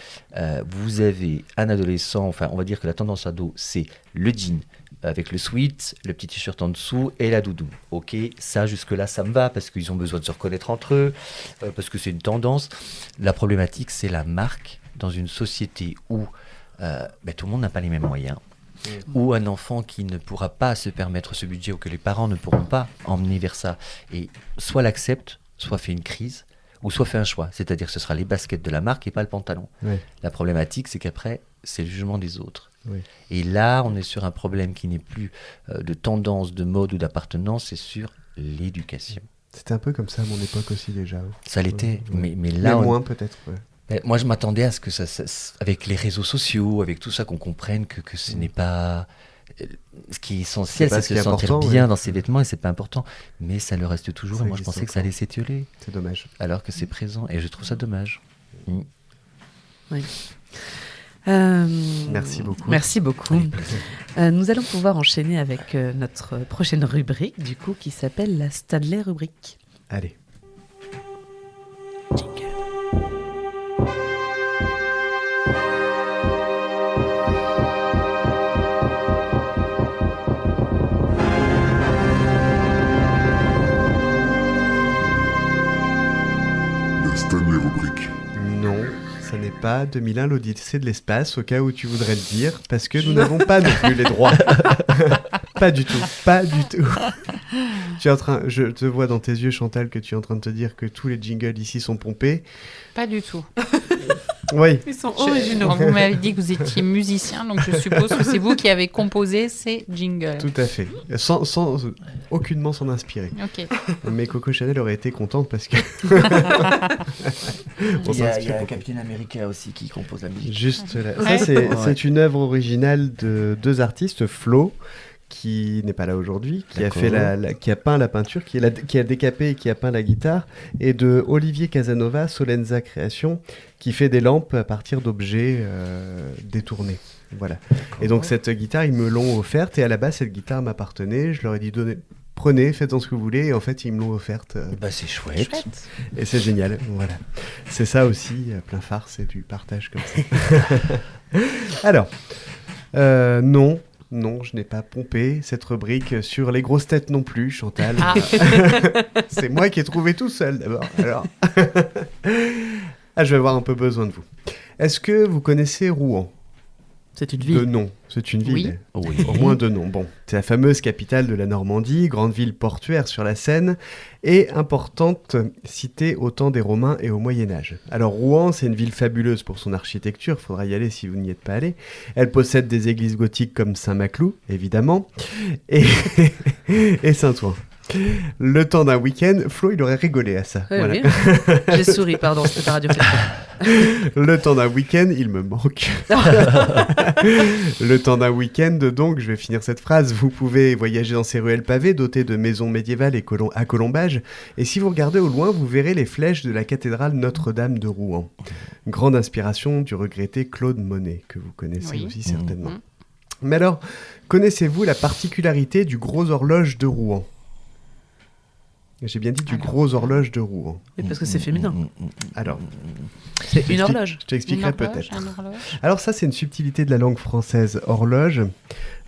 vous avez un adolescent, enfin on va dire que la tendance ado, c'est le jean avec le sweat, le petit t-shirt en dessous et la doudoune. Ok, ça jusque-là ça me va parce qu'ils ont besoin de se reconnaître entre eux, parce que c'est une tendance. La problématique c'est la marque dans une société où tout le monde n'a pas les mêmes moyens. Ou un enfant qui ne pourra pas se permettre ce budget ou que les parents ne pourront pas emmener vers ça et soit l'accepte, soit fait une crise, ou soit fait un choix. C'est-à-dire que ce sera les baskets de la marque et pas le pantalon.
Ouais.
La problématique, c'est qu'après, c'est le jugement des autres.
Oui.
Et là, on est sur un problème qui n'est plus de tendance, de mode ou d'appartenance, c'est sur l'éducation.
C'était un peu comme ça à mon époque aussi déjà.
Ça l'était,
Ouais.
mais là...
Mais moins peut-être. Ouais.
Moi, je m'attendais à ce que avec les réseaux sociaux, avec tout ça, qu'on comprenne que ce n'est pas... Ce qui est essentiel,
C'est pas
c'est
ce
de
qui
se
est
sentir
important,
bien
ouais.
dans ses vêtements, et c'est pas important. Mais ça le reste toujours.
Ça
Et moi, je
existe
pensais que ça
encore.
allait s'étioler,
C'est dommage.
alors que c'est présent. Et je trouve ça dommage.
Merci beaucoup.
Merci beaucoup. Nous allons pouvoir enchaîner avec notre prochaine rubrique, du coup, qui s'appelle la Stanley rubrique.
Allez.
La Stanley rubrique.
Non, ce n'est pas 2001 l'Odyssée de l'espace, au cas où tu voudrais le dire, parce que nous n'avons pas non plus les droits. Pas du tout, pas du tout. Je te vois dans tes yeux, Chantal, que tu es en train de te dire que tous les jingles ici sont pompés.
Pas du tout.
Oui.
Ils sont
Vous m'avez dit que vous étiez musicien, donc je suppose que c'est vous qui avez composé ces jingles.
Tout à fait. Aucunement s'en inspirer.
Ok.
Mais Coco Chanel aurait été contente parce que... On
Il y a
s'inspire beaucoup.
Captain America aussi qui compose la musique.
Juste là.
Ouais.
Ça, c'est une œuvre originale de deux artistes, Flo, qui n'est pas là aujourd'hui, qui a
D'accord.
fait qui a peint la peinture, qui a décapé et qui a peint la guitare, et de Olivier Casanova, Solenza Création, qui fait des lampes à partir d'objets détournés. Voilà. Et donc cette guitare, ils me l'ont offerte, et à la base, cette guitare m'appartenait. Je leur ai dit, prenez, faites-en ce que vous voulez, et en fait, ils me l'ont offerte.
Bah, c'est chouette.
Chouette.
Et c'est génial, voilà. C'est ça aussi, plein phare, c'est du partage comme ça. Alors, non, je n'ai pas pompé cette rubrique sur les grosses têtes non plus, Chantal.
Ah.
C'est moi qui ai trouvé tout seul d'abord. Alors, je vais avoir un peu besoin de vous. Est-ce que vous connaissez Rouen ?
C'est une
De
ville.
nom, c'est une ville.
Oui.
Au moins deux noms. Bon, c'est la fameuse capitale de la Normandie, grande ville portuaire sur la Seine et importante cité au temps des Romains et au Moyen-Âge. Alors Rouen, c'est une ville fabuleuse pour son architecture, il faudra y aller si vous n'y êtes pas allé. Elle possède des églises gothiques comme Saint-Maclou, évidemment, et, et Saint-Ouen. Le temps d'un week-end, Flo, il aurait rigolé à ça.
Ouais,
Voilà.
oui. J'ai souri, pardon, c'était pas radiophonique.
Le temps d'un week-end, il me manque. Le temps d'un week-end, donc, je vais finir cette phrase, vous pouvez voyager dans ces ruelles pavées dotées de maisons médiévales et à colombage, et si vous regardez au loin, vous verrez les flèches de la cathédrale Notre-Dame de Rouen. Grande inspiration du regretté Claude Monet, que vous connaissez
Oui.
aussi certainement.
Mhm.
Mais alors, connaissez-vous la particularité du gros horloge de Rouen ? J'ai bien dit du
Alors.
gros horloge de Rouen.
Oui, parce que c'est féminin.
Alors,
C'est une horloge.
je t'expliquerai
Une horloge,
peut-être.
un horloge.
Alors ça, c'est une subtilité de la langue française. Horloge,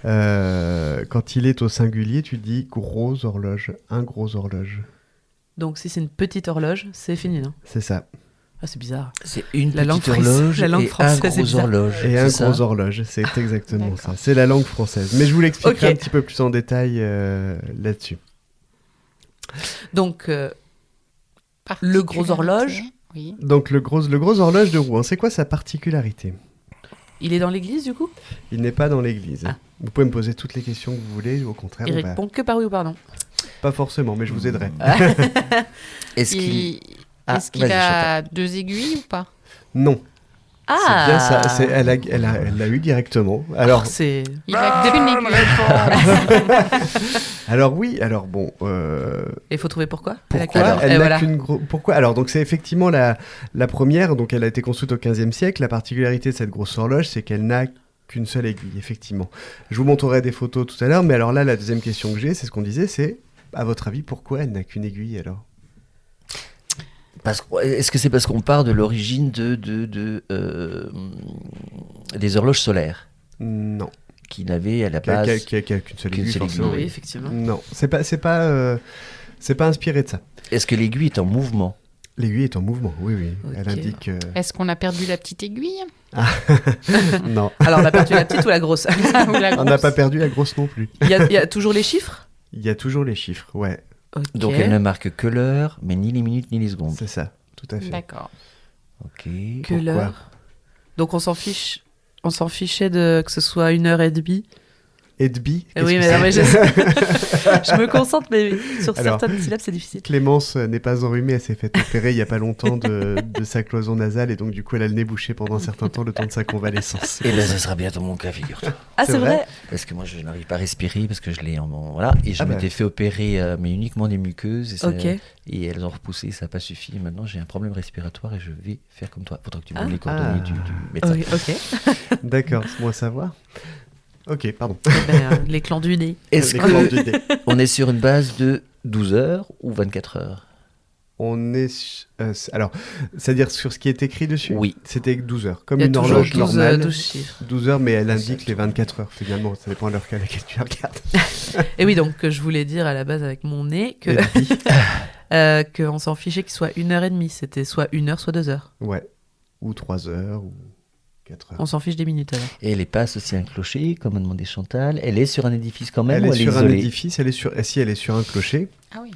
quand il est au singulier, tu dis gros horloge, un gros horloge.
Donc si c'est une petite horloge, c'est féminin.
C'est ça.
Ah, c'est bizarre.
C'est une
La langue
petite
française-
horloge
la langue
et un
française, c'est
gros
bizarre.
horloge.
Et un
c'est ça
gros horloge, c'est exactement
D'accord.
ça. C'est la langue française. Mais je vous l'expliquerai
Ok.
un petit peu plus en détail là-dessus.
Donc, le gros horloge.
Oui.
Donc le gros horloge de Rouen, c'est quoi sa particularité ?
il est dans l'église, du coup.
Il n'est pas dans l'église.
Ah.
Vous pouvez me poser toutes les questions que vous voulez, au contraire.
Il
on va-
répond que par oui ou par non.
Pas forcément, mais je vous aiderai.
Est-ce qu'il...
Il-
Ah,
Est-ce qu'il
vas-y,
a deux aiguilles ou pas?
Non,
Ah,
c'est bien ça. Elle l'a eu directement. Alors,
c'est...
Il a qu'une aiguille.
alors oui, alors bon...
Il faut trouver pourquoi.
Pourquoi
Alors,
elle
et
n'a
voilà.
qu'une Pourquoi Alors donc c'est effectivement la première, donc elle a été construite au XVe siècle. La particularité de cette grosse horloge, c'est qu'elle n'a qu'une seule aiguille, effectivement. Je vous montrerai des photos tout à l'heure, mais alors là, la deuxième question que j'ai, c'est ce qu'on disait, c'est, à votre avis, pourquoi elle n'a qu'une aiguille alors ?
Est-ce que c'est parce qu'on part de l'origine des horloges solaires
Non.
qui n'avaient à la
Qui a
base...
qu'une seule
qu'une
aiguille,
seule
forcément.
Oui,
Oui.
effectivement.
Non, c'est pas inspiré de ça.
Est-ce que l'aiguille est en mouvement?
L'aiguille est en mouvement, oui, oui.
Ok.
Elle indique...
Est-ce qu'on a perdu la petite aiguille?
non,
Alors, on a perdu la petite ou la grosse?
Ou la
on n'a
grosse?
pas perdu la grosse non plus.
Il y a toujours les chiffres?
Il y a toujours les chiffres, ouais.
Ok.
Donc elle ne marque que l'heure, mais ni les minutes ni les secondes.
C'est ça, tout à fait.
D'accord.
Ok.
Que
Pourquoi
l'heure. Donc on s'en fichait de que ce soit 1h30.
Edby.
Oui, mais, non, mais je me concentre, mais sur
Alors,
certaines syllabes, c'est difficile.
Clémence n'est pas enrhumée, elle s'est fait opérer il n'y a pas longtemps de sa cloison nasale et donc du coup elle a le nez bouché pendant un certain temps, le temps de sa convalescence.
Et bien, ça sera bientôt mon cas, figure-toi.
Ah, c'est vrai.
Parce que moi, je n'arrive pas à respirer parce que je l'ai en voilà. Et je m'étais fait opérer, mais uniquement des muqueuses. Et,
Ok.
et elles ont repoussé, ça n'a pas suffi. Et maintenant, j'ai un problème respiratoire et je vais faire comme toi. Faudra que tu me donnes les coordonnées du médecin.
Oui, ok.
D'accord, c'est bon à savoir. Ok, pardon.
Les clans du nez.
Est-ce
Les commandes
que
du dé.
on est sur une base de 12 heures ou 24 heures?
On est... alors, c'est-à-dire sur ce qui est écrit dessus?
Oui.
C'était 12 heures, comme
Il y a
une
toujours
horloge
12,
normale.
12 chiffres.
12 heures, mais elle indique les 24 heures finalement, ça dépend de l'heure à laquelle tu regardes.
Et oui, donc que je voulais dire à la base avec mon nez que qu'on s'en fichait qu'il soit 1h30. C'était soit 1 heure, soit 2 heures.
Ouais, ou 3 heures, ou 4 heures.
On s'en fiche des minutes alors.
Et elle est pas associée à un clocher, comme a demandé Chantal. Elle est sur un édifice quand même
Elle
ou
est
elle est
sur un
isolée?
édifice, elle est sur... si, elle est sur un clocher.
Ah oui.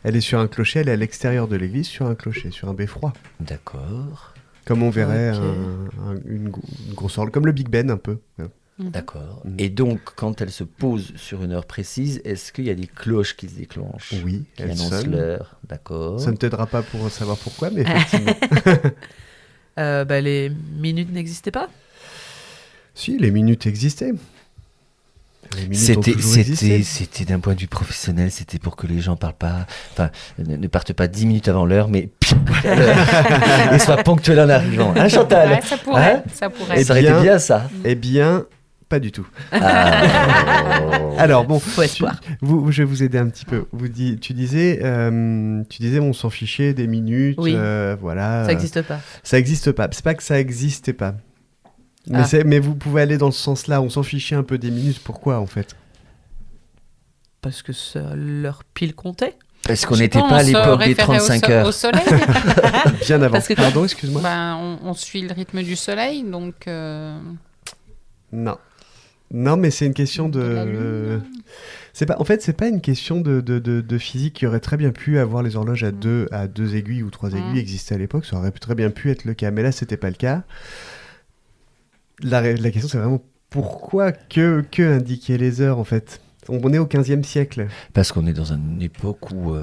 Elle est sur un clocher, elle est à l'extérieur de l'église, sur un clocher, sur un beffroi.
D'accord,
Comme on verrait
Ok.
une grosse horloge, comme le Big Ben un peu.
d'accord.
Mhm.
Et donc, quand elle se pose sur une heure précise, est-ce qu'il y a des cloches qui se déclenchent?
Oui,
Qui
elle
annoncent
sonne.
l'heure, d'accord.
Ça ne t'aidera pas pour savoir pourquoi, mais effectivement.
Les minutes n'existaient pas.
Si, les minutes existaient. Les minutes ont toujours existé.
C'était d'un point de vue professionnel, c'était pour que les gens parlent pas, enfin, ne partent pas 10 minutes avant l'heure, mais à l'heure. Et soient ponctuels en arrivant. Hein, Chantal?
Ouais, ça pourrait.
Hein
Ça pourrait.
Eh
Ça aurait été
bien-
bien, ça.
Eh bien, pas du tout.
Ah.
Alors bon,
Faut espoir.
je vais vous aider un petit peu. Tu disais, on s'en fichait des minutes,
Oui.
voilà.
Ça n'existe pas.
Ça existe pas. C'est pas que ça existait pas. Mais,
Ah.
mais vous pouvez aller dans ce sens-là. On s'en fichait un peu des minutes. Pourquoi en fait?
Parce que leur pile comptait.
Parce qu'on
Je sais
n'était
pas,
pas à
on se
l'époque des
référait
35
au
heures.
soleil.
Bien avant.
Parce que-
Pardon, excuse-moi.
Ben, on suit le rythme du soleil, donc.
Non. Non, mais c'est une question
de la
de.
lune.
C'est pas. En fait, c'est pas une question de physique qui aurait très bien pu avoir les horloges à deux aiguilles ou 3 aiguilles existaient à l'époque. Ça aurait très bien pu être le cas. Mais là, c'était pas le cas. La question, c'est vraiment pourquoi que indiquer les heures en fait. On est au 15e siècle.
Parce qu'on est dans une époque où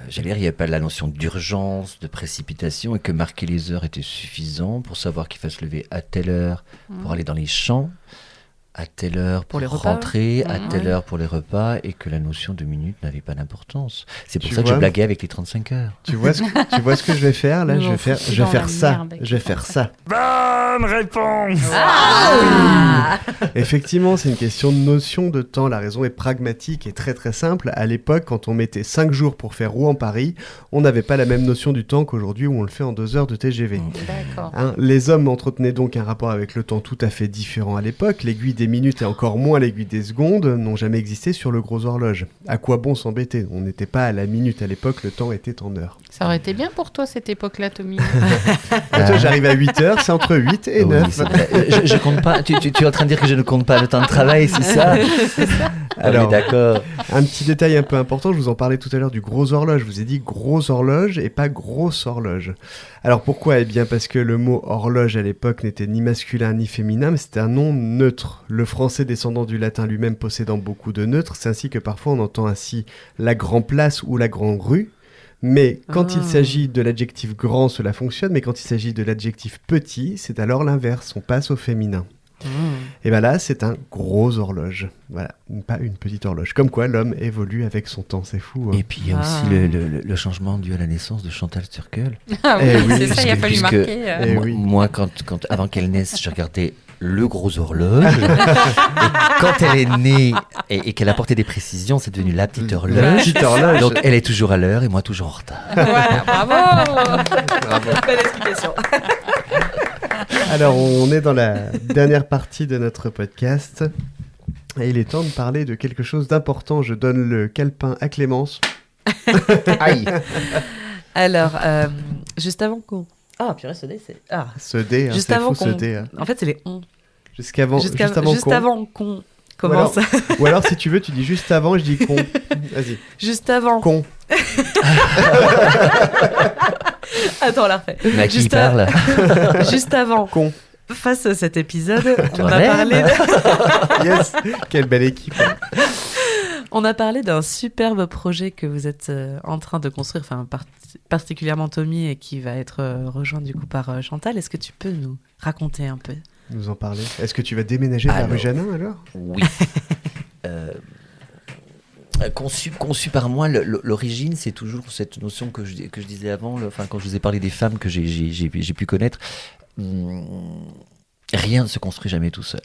j'allais dire, il n'y avait pas la notion d'urgence, de précipitation, et que marquer les heures était suffisant pour savoir qu'il fallait se lever à telle heure pour aller dans les champs, à telle heure pour
les repas.
rentrer, à
Mhm.
telle heure pour les repas, et que la notion de minutes n'avait pas d'importance. C'est pour
Tu
ça que je
vois
blaguais avec les 35 heures.
Tu vois ce que je vais faire là?
Nous
Je
en
vais faire
foutus dans la
ça.
merde avec
Je vais
les
faire ça.
Bonne réponse.
Effectivement, c'est une question de notion de temps. La raison est pragmatique et très très simple. À l'époque, quand on mettait 5 jours pour faire Rouen-Paris, on n'avait pas la même notion du temps qu'aujourd'hui où on le fait en 2 heures de TGV.
D'accord.
Hein, les hommes entretenaient donc un rapport avec le temps tout à fait différent à l'époque. L'aiguille des minutes et encore moins l'aiguille des secondes n'ont jamais existé sur le gros horloge. À quoi bon s'embêter? On n'était pas à la minute à l'époque, le temps était en heures.
Ça aurait été bien pour toi cette époque-là, Tommy.
Toi, j'arrive à 8 heures, c'est entre 8 et
Oui,
9.
c'est vrai. Je compte pas. Tu es en train de dire que je ne compte pas le temps de travail, c'est ça?
Alors,
Alors, d'accord.
un petit détail un peu important, je vous en parlais tout à l'heure du gros horloge. Je vous ai dit gros horloge et pas grosse horloge. Alors pourquoi? Eh bien parce que le mot horloge à l'époque n'était ni masculin ni féminin, mais c'était un nom neutre. Le français descendant du latin lui-même possédant beaucoup de neutres, c'est ainsi que parfois on entend ainsi la grande place ou la grande rue. Mais quand il s'agit de l'adjectif grand, cela fonctionne, mais quand il s'agit de l'adjectif petit, c'est alors l'inverse, on passe au féminin. Et bien là, c'est un gros horloge. Voilà, pas une petite horloge. Comme quoi, l'homme évolue avec son temps, c'est fou. Hein.
Et puis il y a aussi le changement dû à la naissance de Chantal Sturkel.
Ah oui,
Eh oui,
c'est ça, il a fallu
puisque-
marquer.
Eh
moi,
oui.
moi, avant qu'elle naisse, je regardais le gros horloge. Et quand elle est née et qu'elle a apporté des précisions, c'est devenu la petite horloge.
Petite horloge.
Donc elle est toujours à l'heure et moi toujours en retard.
Voilà, bravo.
Belle explication.
Alors, on est dans la dernière partie de notre podcast. Et il est temps de parler de quelque chose d'important. Je donne le calepin à Clémence.
Aïe.
Alors, juste avant qu'on... Ah, purée, ce dé, c'est... Ah.
Ce dé, hein,
Juste
c'est
avant
fou ce
qu'on...
dé. Hein.
En fait, c'est les on.
Juste avant
Juste
qu'on...
avant qu'on... Comment ça
Ou alors, si tu veux, tu dis juste avant, je dis con. Vas-y.
Juste avant.
Con.
Attends, on la refait.
Mais à qui il parle
Juste avant.
Con.
Face à cet épisode, on a
Toi-même.
parlé
Yes. Quelle belle équipe.
On a parlé d'un superbe projet que vous êtes en train de construire, enfin particulièrement Tommy, et qui va être rejoint du coup par Chantal. Est-ce que tu peux nous raconter un peu ?
Nous en parler. Est-ce que tu vas déménager vers rue Janin alors ?
Oui. Conçu par moi, l'origine, c'est toujours cette notion que je disais avant, quand je vous ai parlé des femmes que j'ai pu connaître. Rien ne se construit jamais tout seul.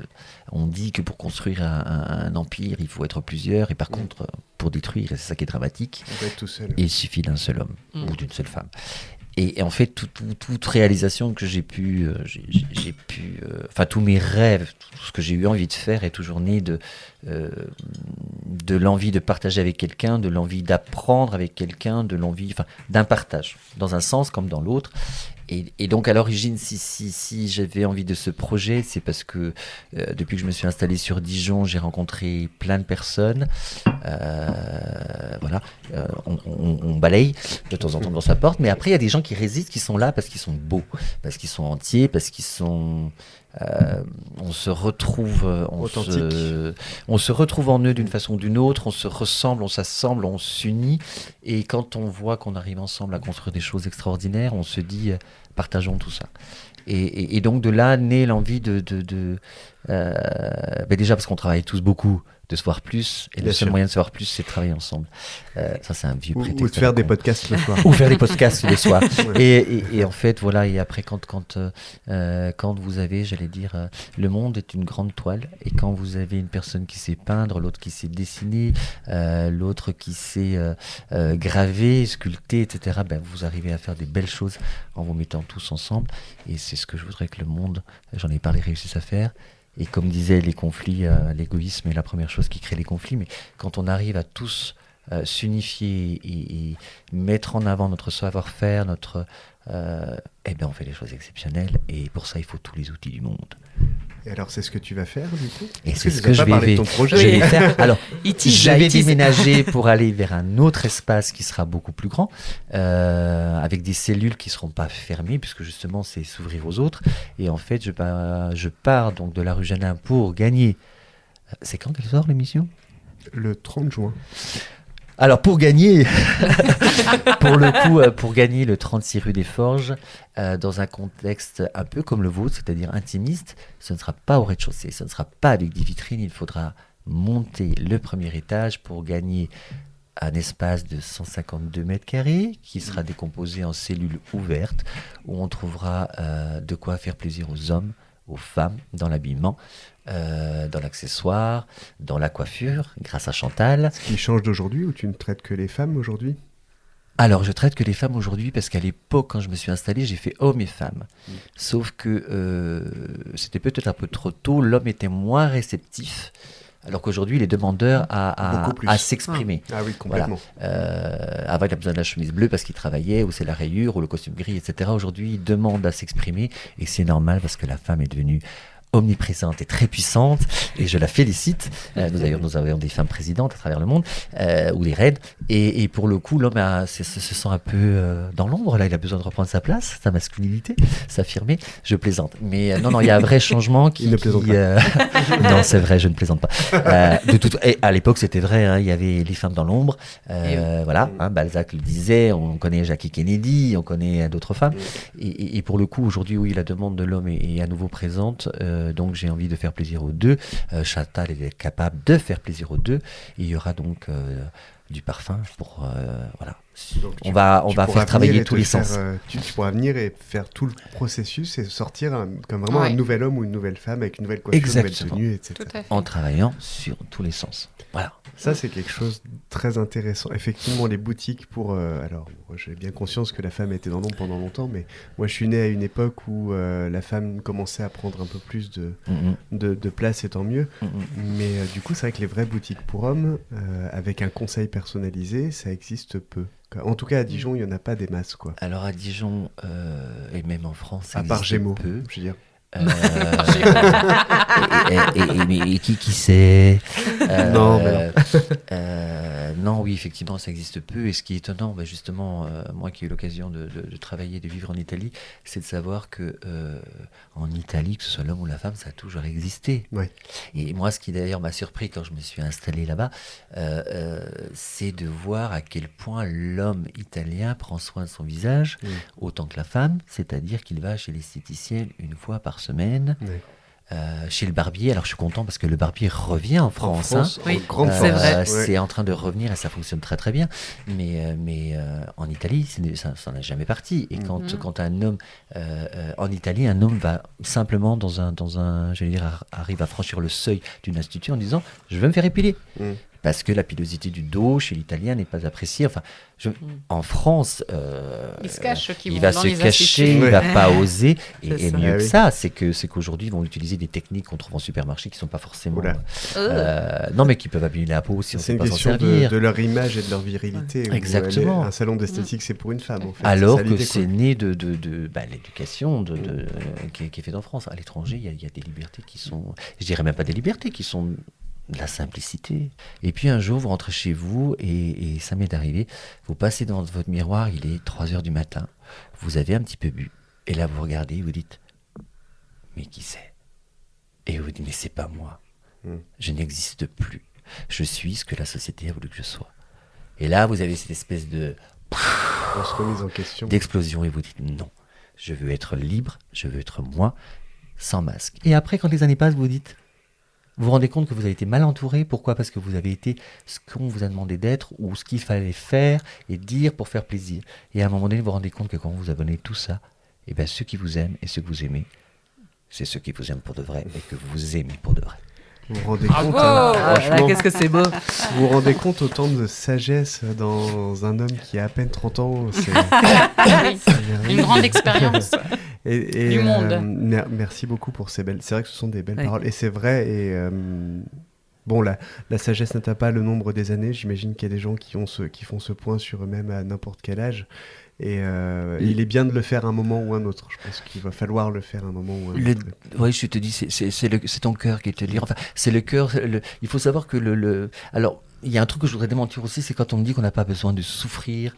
On dit que pour construire un empire, il faut être plusieurs, et par contre, pour détruire, c'est ça qui est dramatique,
On va être tout seul.
il suffit d'un seul homme ou d'une seule femme. Et en fait, toute réalisation que j'ai pu, tous mes rêves, tout ce que j'ai eu envie de faire est toujours né de l'envie de partager avec quelqu'un, de l'envie d'apprendre avec quelqu'un, d'un partage, dans un sens comme dans l'autre. Et donc à l'origine, si j'avais envie de ce projet, c'est parce que depuis que je me suis installé sur Dijon, j'ai rencontré plein de personnes. On balaye de temps en temps dans sa porte, mais après il y a des gens qui résistent, qui sont là parce qu'ils sont beaux, parce qu'ils sont entiers, parce qu'ils sont... on se retrouve on se retrouve en eux d'une façon ou d'une autre, on se ressemble, on s'assemble, on s'unit, et quand on voit qu'on arrive ensemble à construire des choses extraordinaires, on se dit partageons tout ça. Et donc de là naît l'envie déjà parce qu'on travaille tous beaucoup, de se voir plus, et le seul moyen de se voir plus, c'est de travailler ensemble. Ça, c'est un vieux prétexte.
Ou de faire des podcasts le soir.
Ou faire des podcasts le soir.
Ouais.
Et en fait, voilà, et après, quand vous avez, j'allais dire, le monde est une grande toile, et quand vous avez une personne qui sait peindre, l'autre qui sait dessiner, l'autre qui sait graver, sculpter, etc., vous arrivez à faire des belles choses en vous mettant tous ensemble, et c'est ce que je voudrais que le monde, j'en ai parlé, réussisse à faire. Et comme disait, les conflits, l'égoïsme est la première chose qui crée les conflits, mais quand on arrive à tous s'unifier et mettre en avant notre savoir-faire, on fait des choses exceptionnelles, et pour ça il faut tous les outils du monde.
Et alors c'est ce que tu vas faire du coup ?
Et
Parce
c'est ce
tu
que
nous as
je
pas parlé
vais
de ton projet.
je vais faire. Alors, je vais
tease.
déménager pour aller vers un autre espace qui sera beaucoup plus grand, avec des cellules qui ne seront pas fermées, puisque justement c'est s'ouvrir aux autres. Et en fait, je pars donc de la rue Janin pour gagner. C'est quand qu'elle sort l'émission ?
Le 30 juin.
Alors pour gagner, pour gagner le 36 rue des Forges, dans un contexte un peu comme le vôtre, c'est-à-dire intimiste, ce ne sera pas au rez-de-chaussée, ce ne sera pas avec des vitrines, il faudra monter le premier étage pour gagner un espace de 152 mètres carrés qui sera décomposé en cellules ouvertes, où on trouvera de quoi faire plaisir aux hommes, aux femmes, dans l'habillement, dans l'accessoire, dans la coiffure, grâce à Chantal.
Ce qui change d'aujourd'hui, ou tu ne traites que les femmes aujourd'hui ?
Alors, je traite que les femmes aujourd'hui, parce qu'à l'époque, quand je me suis installé, j'ai fait hommes et femmes. Sauf que c'était peut-être un peu trop tôt, l'homme était moins réceptif, alors qu'aujourd'hui, il est demandeur à s'exprimer.
Ah oui, complètement.
Voilà. Avant, il a besoin de la chemise bleue parce qu'il travaillait, ou c'est la rayure, ou le costume gris, etc. Aujourd'hui, il demande à s'exprimer, et c'est normal parce que la femme est devenue omniprésente et très puissante, et je la félicite. Nous avons des femmes présidentes à travers le monde, ou des reines, et pour le coup, l'homme se sent un peu dans l'ombre. Là, il a besoin de reprendre sa place, sa masculinité, s'affirmer. Je plaisante, mais non, il y a un vrai changement qui...
Il ne plaisante pas.
Non, c'est vrai, je ne plaisante pas. Et à l'époque, c'était vrai, hein, il y avait les femmes dans l'ombre. Voilà, Balzac le disait, on connaît Jackie Kennedy, on connaît d'autres femmes. Et pour le coup, aujourd'hui, oui, la demande de l'homme est à nouveau présente. Donc j'ai envie de faire plaisir aux deux. Chantal est capable de faire plaisir aux deux. Et il y aura donc du parfum pour voilà. Donc on va faire travailler tous les sens.
Tu pourras venir et faire tout le processus et sortir comme vraiment un nouvel homme ou une nouvelle femme avec une nouvelle coiffure, une nouvelle tenue, etc.
En travaillant sur tous les sens. Voilà.
Ça, c'est quelque chose de très intéressant. Effectivement, les boutiques pour... alors, j'ai bien conscience que la femme était dans l'ombre pendant longtemps, mais moi, je suis né à une époque où la femme commençait à prendre un peu plus de place, et tant mieux. Mais du coup, c'est vrai que les vraies boutiques pour hommes, avec un conseil personnalisé, ça existe peu. En tout cas, à Dijon, il n'y en a pas des masses, quoi.
Alors, à Dijon, et même en France, ça
à part
existe
Gémeaux,
peu.
je veux dire.
Mais qui sait
Non, mais
non, oui, effectivement, ça existe peu. Et ce qui est étonnant, justement, moi qui ai eu l'occasion de travailler, de vivre en Italie, c'est de savoir que en Italie, que ce soit l'homme ou la femme, ça a toujours existé.
Ouais.
Et moi, ce qui d'ailleurs m'a surpris quand je me suis installé là-bas, c'est de voir à quel point l'homme italien prend soin de son visage, autant que la femme, c'est-à-dire qu'il va chez l'esthéticienne une fois par semaine.
Ouais.
Chez le barbier, alors je suis content parce que le barbier revient en France.
Oui,
grande
c'est
force.
vrai.
C'est en train de revenir et ça fonctionne très très bien. Mais en Italie, ça n'est jamais parti. Et quand un homme, en Italie, un homme va simplement dans un j'allais dire, arrive à franchir le seuil d'une institution en disant je veux me faire épiler. Parce que la pilosité du dos chez l'Italien n'est pas appréciée. Enfin, en France,
Ils se cachent, ceux qui
il
vont
va
dans
se
les
cacher,
instituts.
il
Ouais.
va pas oser.
C'est
Et
ça.
mieux
Ah
que
oui.
ça, c'est qu'aujourd'hui, ils vont utiliser des techniques qu'on trouve en supermarché qui sont pas forcément.
Oula.
Non, mais qui peuvent abîmer la peau si on
C'est
sait
une
pas s'en
question
servir.
de leur image et de leur virilité. où
Exactement.
un salon d'esthétique, c'est pour une femme, en fait.
Alors
C'est ça
que
l'idée, quoi.
c'est né de l'éducation qui est faite en France. À l'étranger, il y a des libertés qui sont, je dirais même pas des libertés, qui sont de la simplicité. Et puis un jour, vous rentrez chez vous, et ça m'est arrivé, vous passez devant votre miroir, il est 3h du matin, vous avez un petit peu bu, et là vous regardez, vous dites, mais qui c'est? Et vous dites, mais c'est pas moi. Je n'existe plus. Je suis ce que la société a voulu que je sois. Et là, vous avez cette espèce
On se remise en question.
d'explosion et vous dites non, je veux être libre, je veux être moi, sans masque. Et après, quand les années passent, vous vous rendez compte que vous avez été mal entouré. Pourquoi? Parce que vous avez été ce qu'on vous a demandé d'être ou ce qu'il fallait faire et dire pour faire plaisir. Et à un moment donné, vous vous rendez compte que quand vous abonnez tout ça, et bien ceux qui vous aiment et ceux que vous aimez, c'est ceux qui vous aiment pour de vrai et que vous aimez pour de vrai.
Vous vous rendez
Bravo.
compte, hein,
Ah, là,
franchement,
qu'est-ce que c'est beau.
vous vous rendez compte autant de sagesse dans un homme qui a à peine 30 ans. C'est
Oui.
c'est
Une grande expérience.
Et,
Du monde.
Merci beaucoup pour ces belles. C'est vrai que ce sont des belles
Oui.
paroles. Et c'est vrai. Et bon, la sagesse n'atteint pas le nombre des années. J'imagine qu'il y a des gens qui font ce point sur eux-mêmes à n'importe quel âge. Et il est bien de le faire un moment ou un autre. Je pense qu'il va falloir le faire un moment ou un autre.
Oui, je te dis, c'est ton cœur qui te dit. Enfin, c'est le cœur. Il faut savoir que alors, il y a un truc que je voudrais démentir aussi, c'est quand on me dit qu'on n'a pas besoin de souffrir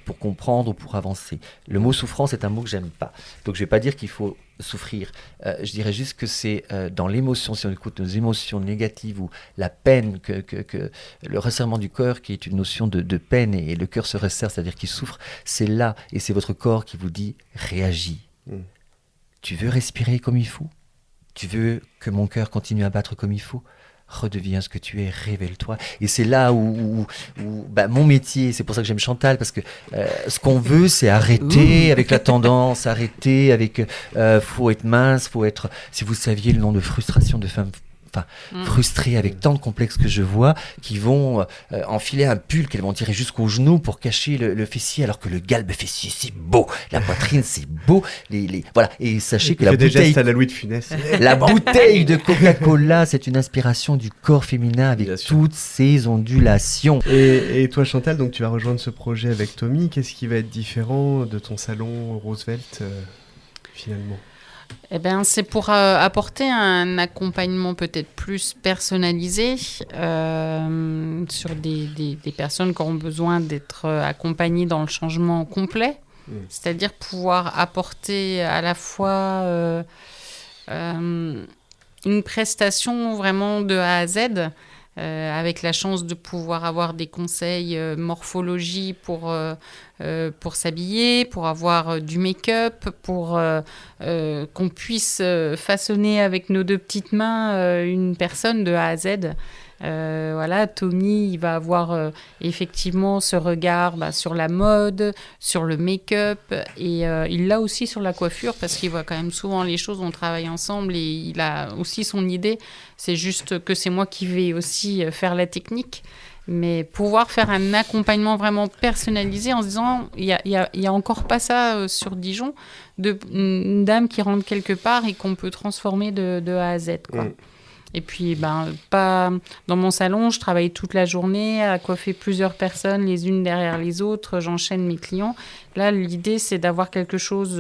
pour comprendre ou pour avancer. Le mot souffrance est un mot que j'aime pas. Donc je vais pas dire qu'il faut souffrir. Je dirais juste que c'est dans l'émotion, si on écoute nos émotions négatives ou la peine, que le resserrement du cœur, qui est une notion de peine, et le cœur se resserre, c'est-à-dire qu'il souffre, c'est là, et c'est votre corps qui vous dit réagis. Tu veux respirer comme il faut? Tu veux que mon cœur continue à battre comme il faut? Redeviens ce que tu es, révèle-toi. Et c'est là où mon métier, c'est pour ça que j'aime Chantal, parce que ce qu'on veut, c'est arrêter avec la tendance, arrêter avec faut être mince, faut être... Si vous saviez le nombre de frustrations de femmes frustrées avec tant de complexes que je vois, qui vont enfiler un pull qu'elles vont tirer jusqu'au genou pour cacher le fessier, alors que le galbe fessier, c'est beau, la poitrine, c'est beau, voilà. Et sachez que
Il
la
fait des
bouteille...
gestes à la Louis de Funès.
La bouteille de Coca-Cola, c'est une inspiration du corps féminin avec
Bien sûr.
toutes ses ondulations.
Et toi, Chantal, donc tu vas rejoindre ce projet avec Tommy. Qu'est-ce qui va être différent de ton salon Roosevelt finalement?
Eh ben, c'est pour apporter un accompagnement peut-être plus personnalisé sur des personnes qui ont besoin d'être accompagnées dans le changement complet. C'est-à-dire pouvoir apporter à la fois une prestation vraiment de A à Z, avec la chance de pouvoir avoir des conseils morphologie pour s'habiller, pour avoir du make-up, pour qu'on puisse façonner avec nos deux petites mains une personne de A à Z. Voilà, Tommy, il va avoir effectivement ce regard sur la mode, sur le make-up, et il l'a aussi sur la coiffure, parce qu'il voit quand même souvent les choses, on travaille ensemble, et il a aussi son idée. C'est juste que c'est moi qui vais aussi faire la technique. Mais pouvoir faire un accompagnement vraiment personnalisé en se disant, il y a encore pas ça sur Dijon, une dame qui rentre quelque part et qu'on peut transformer de A à Z, quoi. Et puis, pas dans mon salon, je travaille toute la journée à coiffer plusieurs personnes, les unes derrière les autres, j'enchaîne mes clients. Là, l'idée, c'est d'avoir quelque chose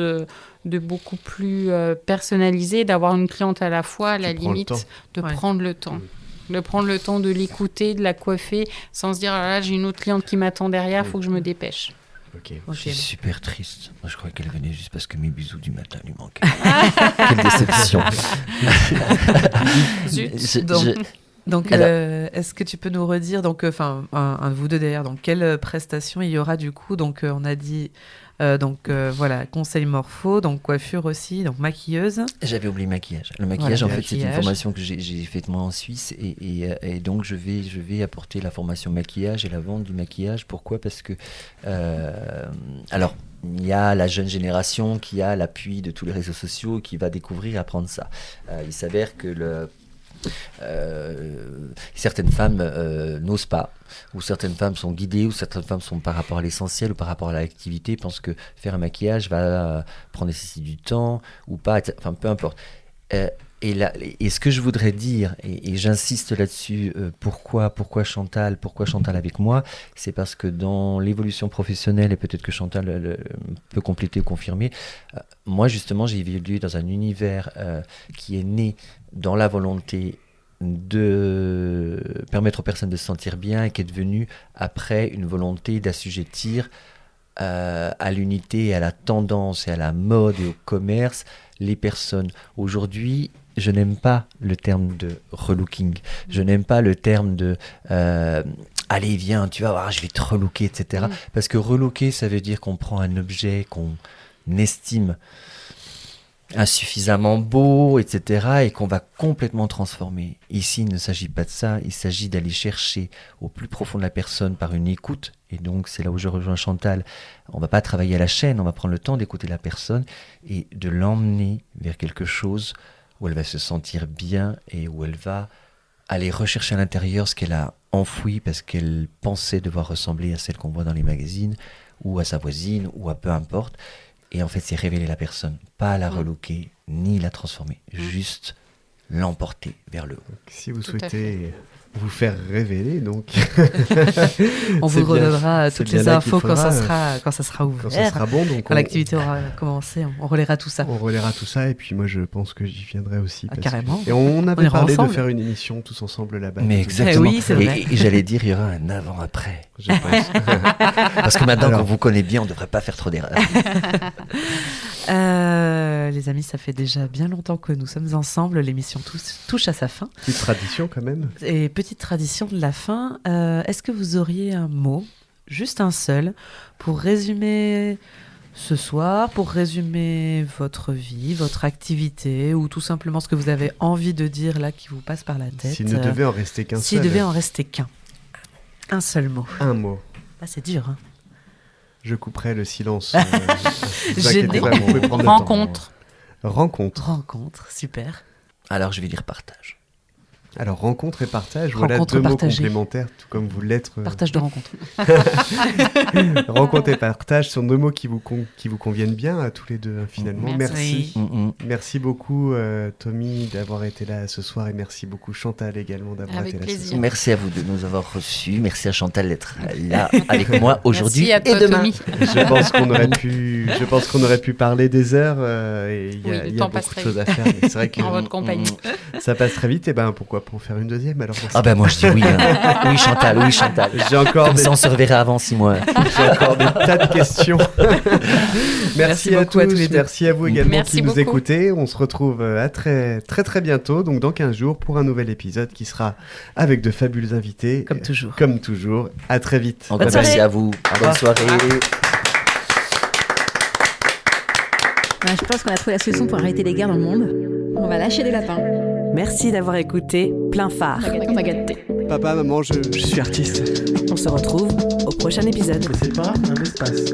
de beaucoup plus personnalisé, d'avoir une cliente à la fois, à la limite, de prendre le temps. De prendre le temps de l'écouter, de la coiffer, sans se dire, ah là, j'ai une autre cliente qui m'attend derrière, il faut que je me dépêche.
Je suis super triste. Moi, je croyais qu'elle venait juste parce que mes bisous du matin lui manquaient. Quelle déception.
Zut. Donc, est-ce que tu peux nous redire, donc, un de vous deux d'ailleurs, donc quelle prestation il y aura du coup? Donc, on a dit, voilà, conseil morpho, donc coiffure aussi, donc maquilleuse.
J'avais oublié maquillage. Le maquillage, en fait, c'est une formation que j'ai faite moi en Suisse, et donc je vais apporter la formation maquillage et la vente du maquillage. Pourquoi? Parce que, alors, il y a la jeune génération qui a l'appui de tous les réseaux sociaux qui va découvrir, apprendre ça. Il s'avère que certaines femmes n'osent pas, ou certaines femmes sont guidées, ou certaines femmes sont par rapport à l'essentiel ou par rapport à l'activité, pensent que faire un maquillage va prendre nécessiter du temps ou pas, enfin peu importe. Et ce que je voudrais dire, et j'insiste là-dessus, pourquoi Chantal avec moi, c'est parce que dans l'évolution professionnelle, et peut-être que Chantal peut compléter ou confirmer, moi justement j'ai évolué dans un univers qui est né dans la volonté de permettre aux personnes de se sentir bien, et qui est devenu après une volonté d'assujettir à l'unité, et à la tendance et à la mode et au commerce les personnes. Aujourd'hui, je n'aime pas le terme de relooking. Je n'aime pas le terme de allez, viens, tu vas voir, je vais te relooker, etc. Parce que relooker, ça veut dire qu'on prend un objet qu'on estime insuffisamment beau, etc., et qu'on va complètement transformer. Ici, il ne s'agit pas de ça. Il s'agit d'aller chercher au plus profond de la personne par une écoute. Et donc, c'est là où je rejoins Chantal. On ne va pas travailler à la chaîne, on va prendre le temps d'écouter la personne et de l'emmener vers quelque chose où elle va se sentir bien et où elle va aller rechercher à l'intérieur ce qu'elle a enfoui parce qu'elle pensait devoir ressembler à celle qu'on voit dans les magazines ou à sa voisine ou à peu importe. Et en fait, c'est révéler la personne, pas la relooker ni la transformer, juste l'emporter vers le haut.
Donc, si vous souhaitez vous faire révéler, donc
on vous redonnera toutes les infos quand ça sera ouvert,
quand ça sera bon, donc
quand l'activité aura commencé, on relaiera tout ça.
On relaiera tout ça, et puis moi je pense que j'y viendrai aussi.
Carrément.
Et on avait parlé de faire une émission tous ensemble là-bas.
Mais exactement.
Oui, c'est vrai.
Et j'allais dire, il y aura un avant-après.
Je pense.
Parce que maintenant qu'on vous connaît bien, on ne devrait pas faire trop d'erreurs.
Les amis, ça fait déjà bien longtemps que nous sommes ensemble. L'émission touche à sa fin.
Petite tradition quand même.
Et petite tradition de la fin. Est-ce que vous auriez un mot, juste un seul, pour résumer ce soir, pour résumer votre vie, votre activité, ou tout simplement ce que vous avez envie de dire là qui vous passe par la tête?
S'il ne devait en rester qu'un seul.
S'il devait en rester qu'un. Un seul mot.
Un mot.
Ah, c'est dur, hein.
Je couperai le silence.
Gêné.
Rencontre.
Rencontre, super.
Alors, je vais dire partage.
Alors, rencontre et partage, voilà deux mots complémentaires, tout comme vous l'êtes.
Partage de rencontre.
Rencontre et partage sont deux mots qui vous conviennent bien à tous les deux, finalement. Merci. Merci beaucoup, Tommy, d'avoir été là ce soir, et merci beaucoup, Chantal, également, d'avoir été là ce soir.
Merci à vous de nous avoir reçus. Merci à Chantal d'être là avec moi aujourd'hui
et demain. Tommy.
Je pense qu'on aurait pu parler des heures, et il y a beaucoup de choses à faire. Mais c'est vrai que
en votre compagnie.
Ça passe très vite, et ben pourquoi pas en faire une deuxième alors?
Ah ben moi je dis oui. Hein. Oui Chantal.
J'ai encore
comme ça on se reverra avant 6 mois.
J'ai encore des tas de questions. Merci à tous les deux. Merci à vous également qui nous écoutez. On se retrouve à très très très bientôt, donc dans 15 jours pour un nouvel épisode qui sera avec de fabuleux invités.
Comme toujours.
À très vite.
Encore merci à vous. Bonne soirée.
Je pense qu'on a trouvé la solution pour arrêter les guerres dans le monde. On va lâcher des lapins.
Merci d'avoir écouté Plein Phare.
On a gâté.
Papa, maman, je suis artiste.
On se retrouve au prochain épisode.
Mais c'est pas un espace.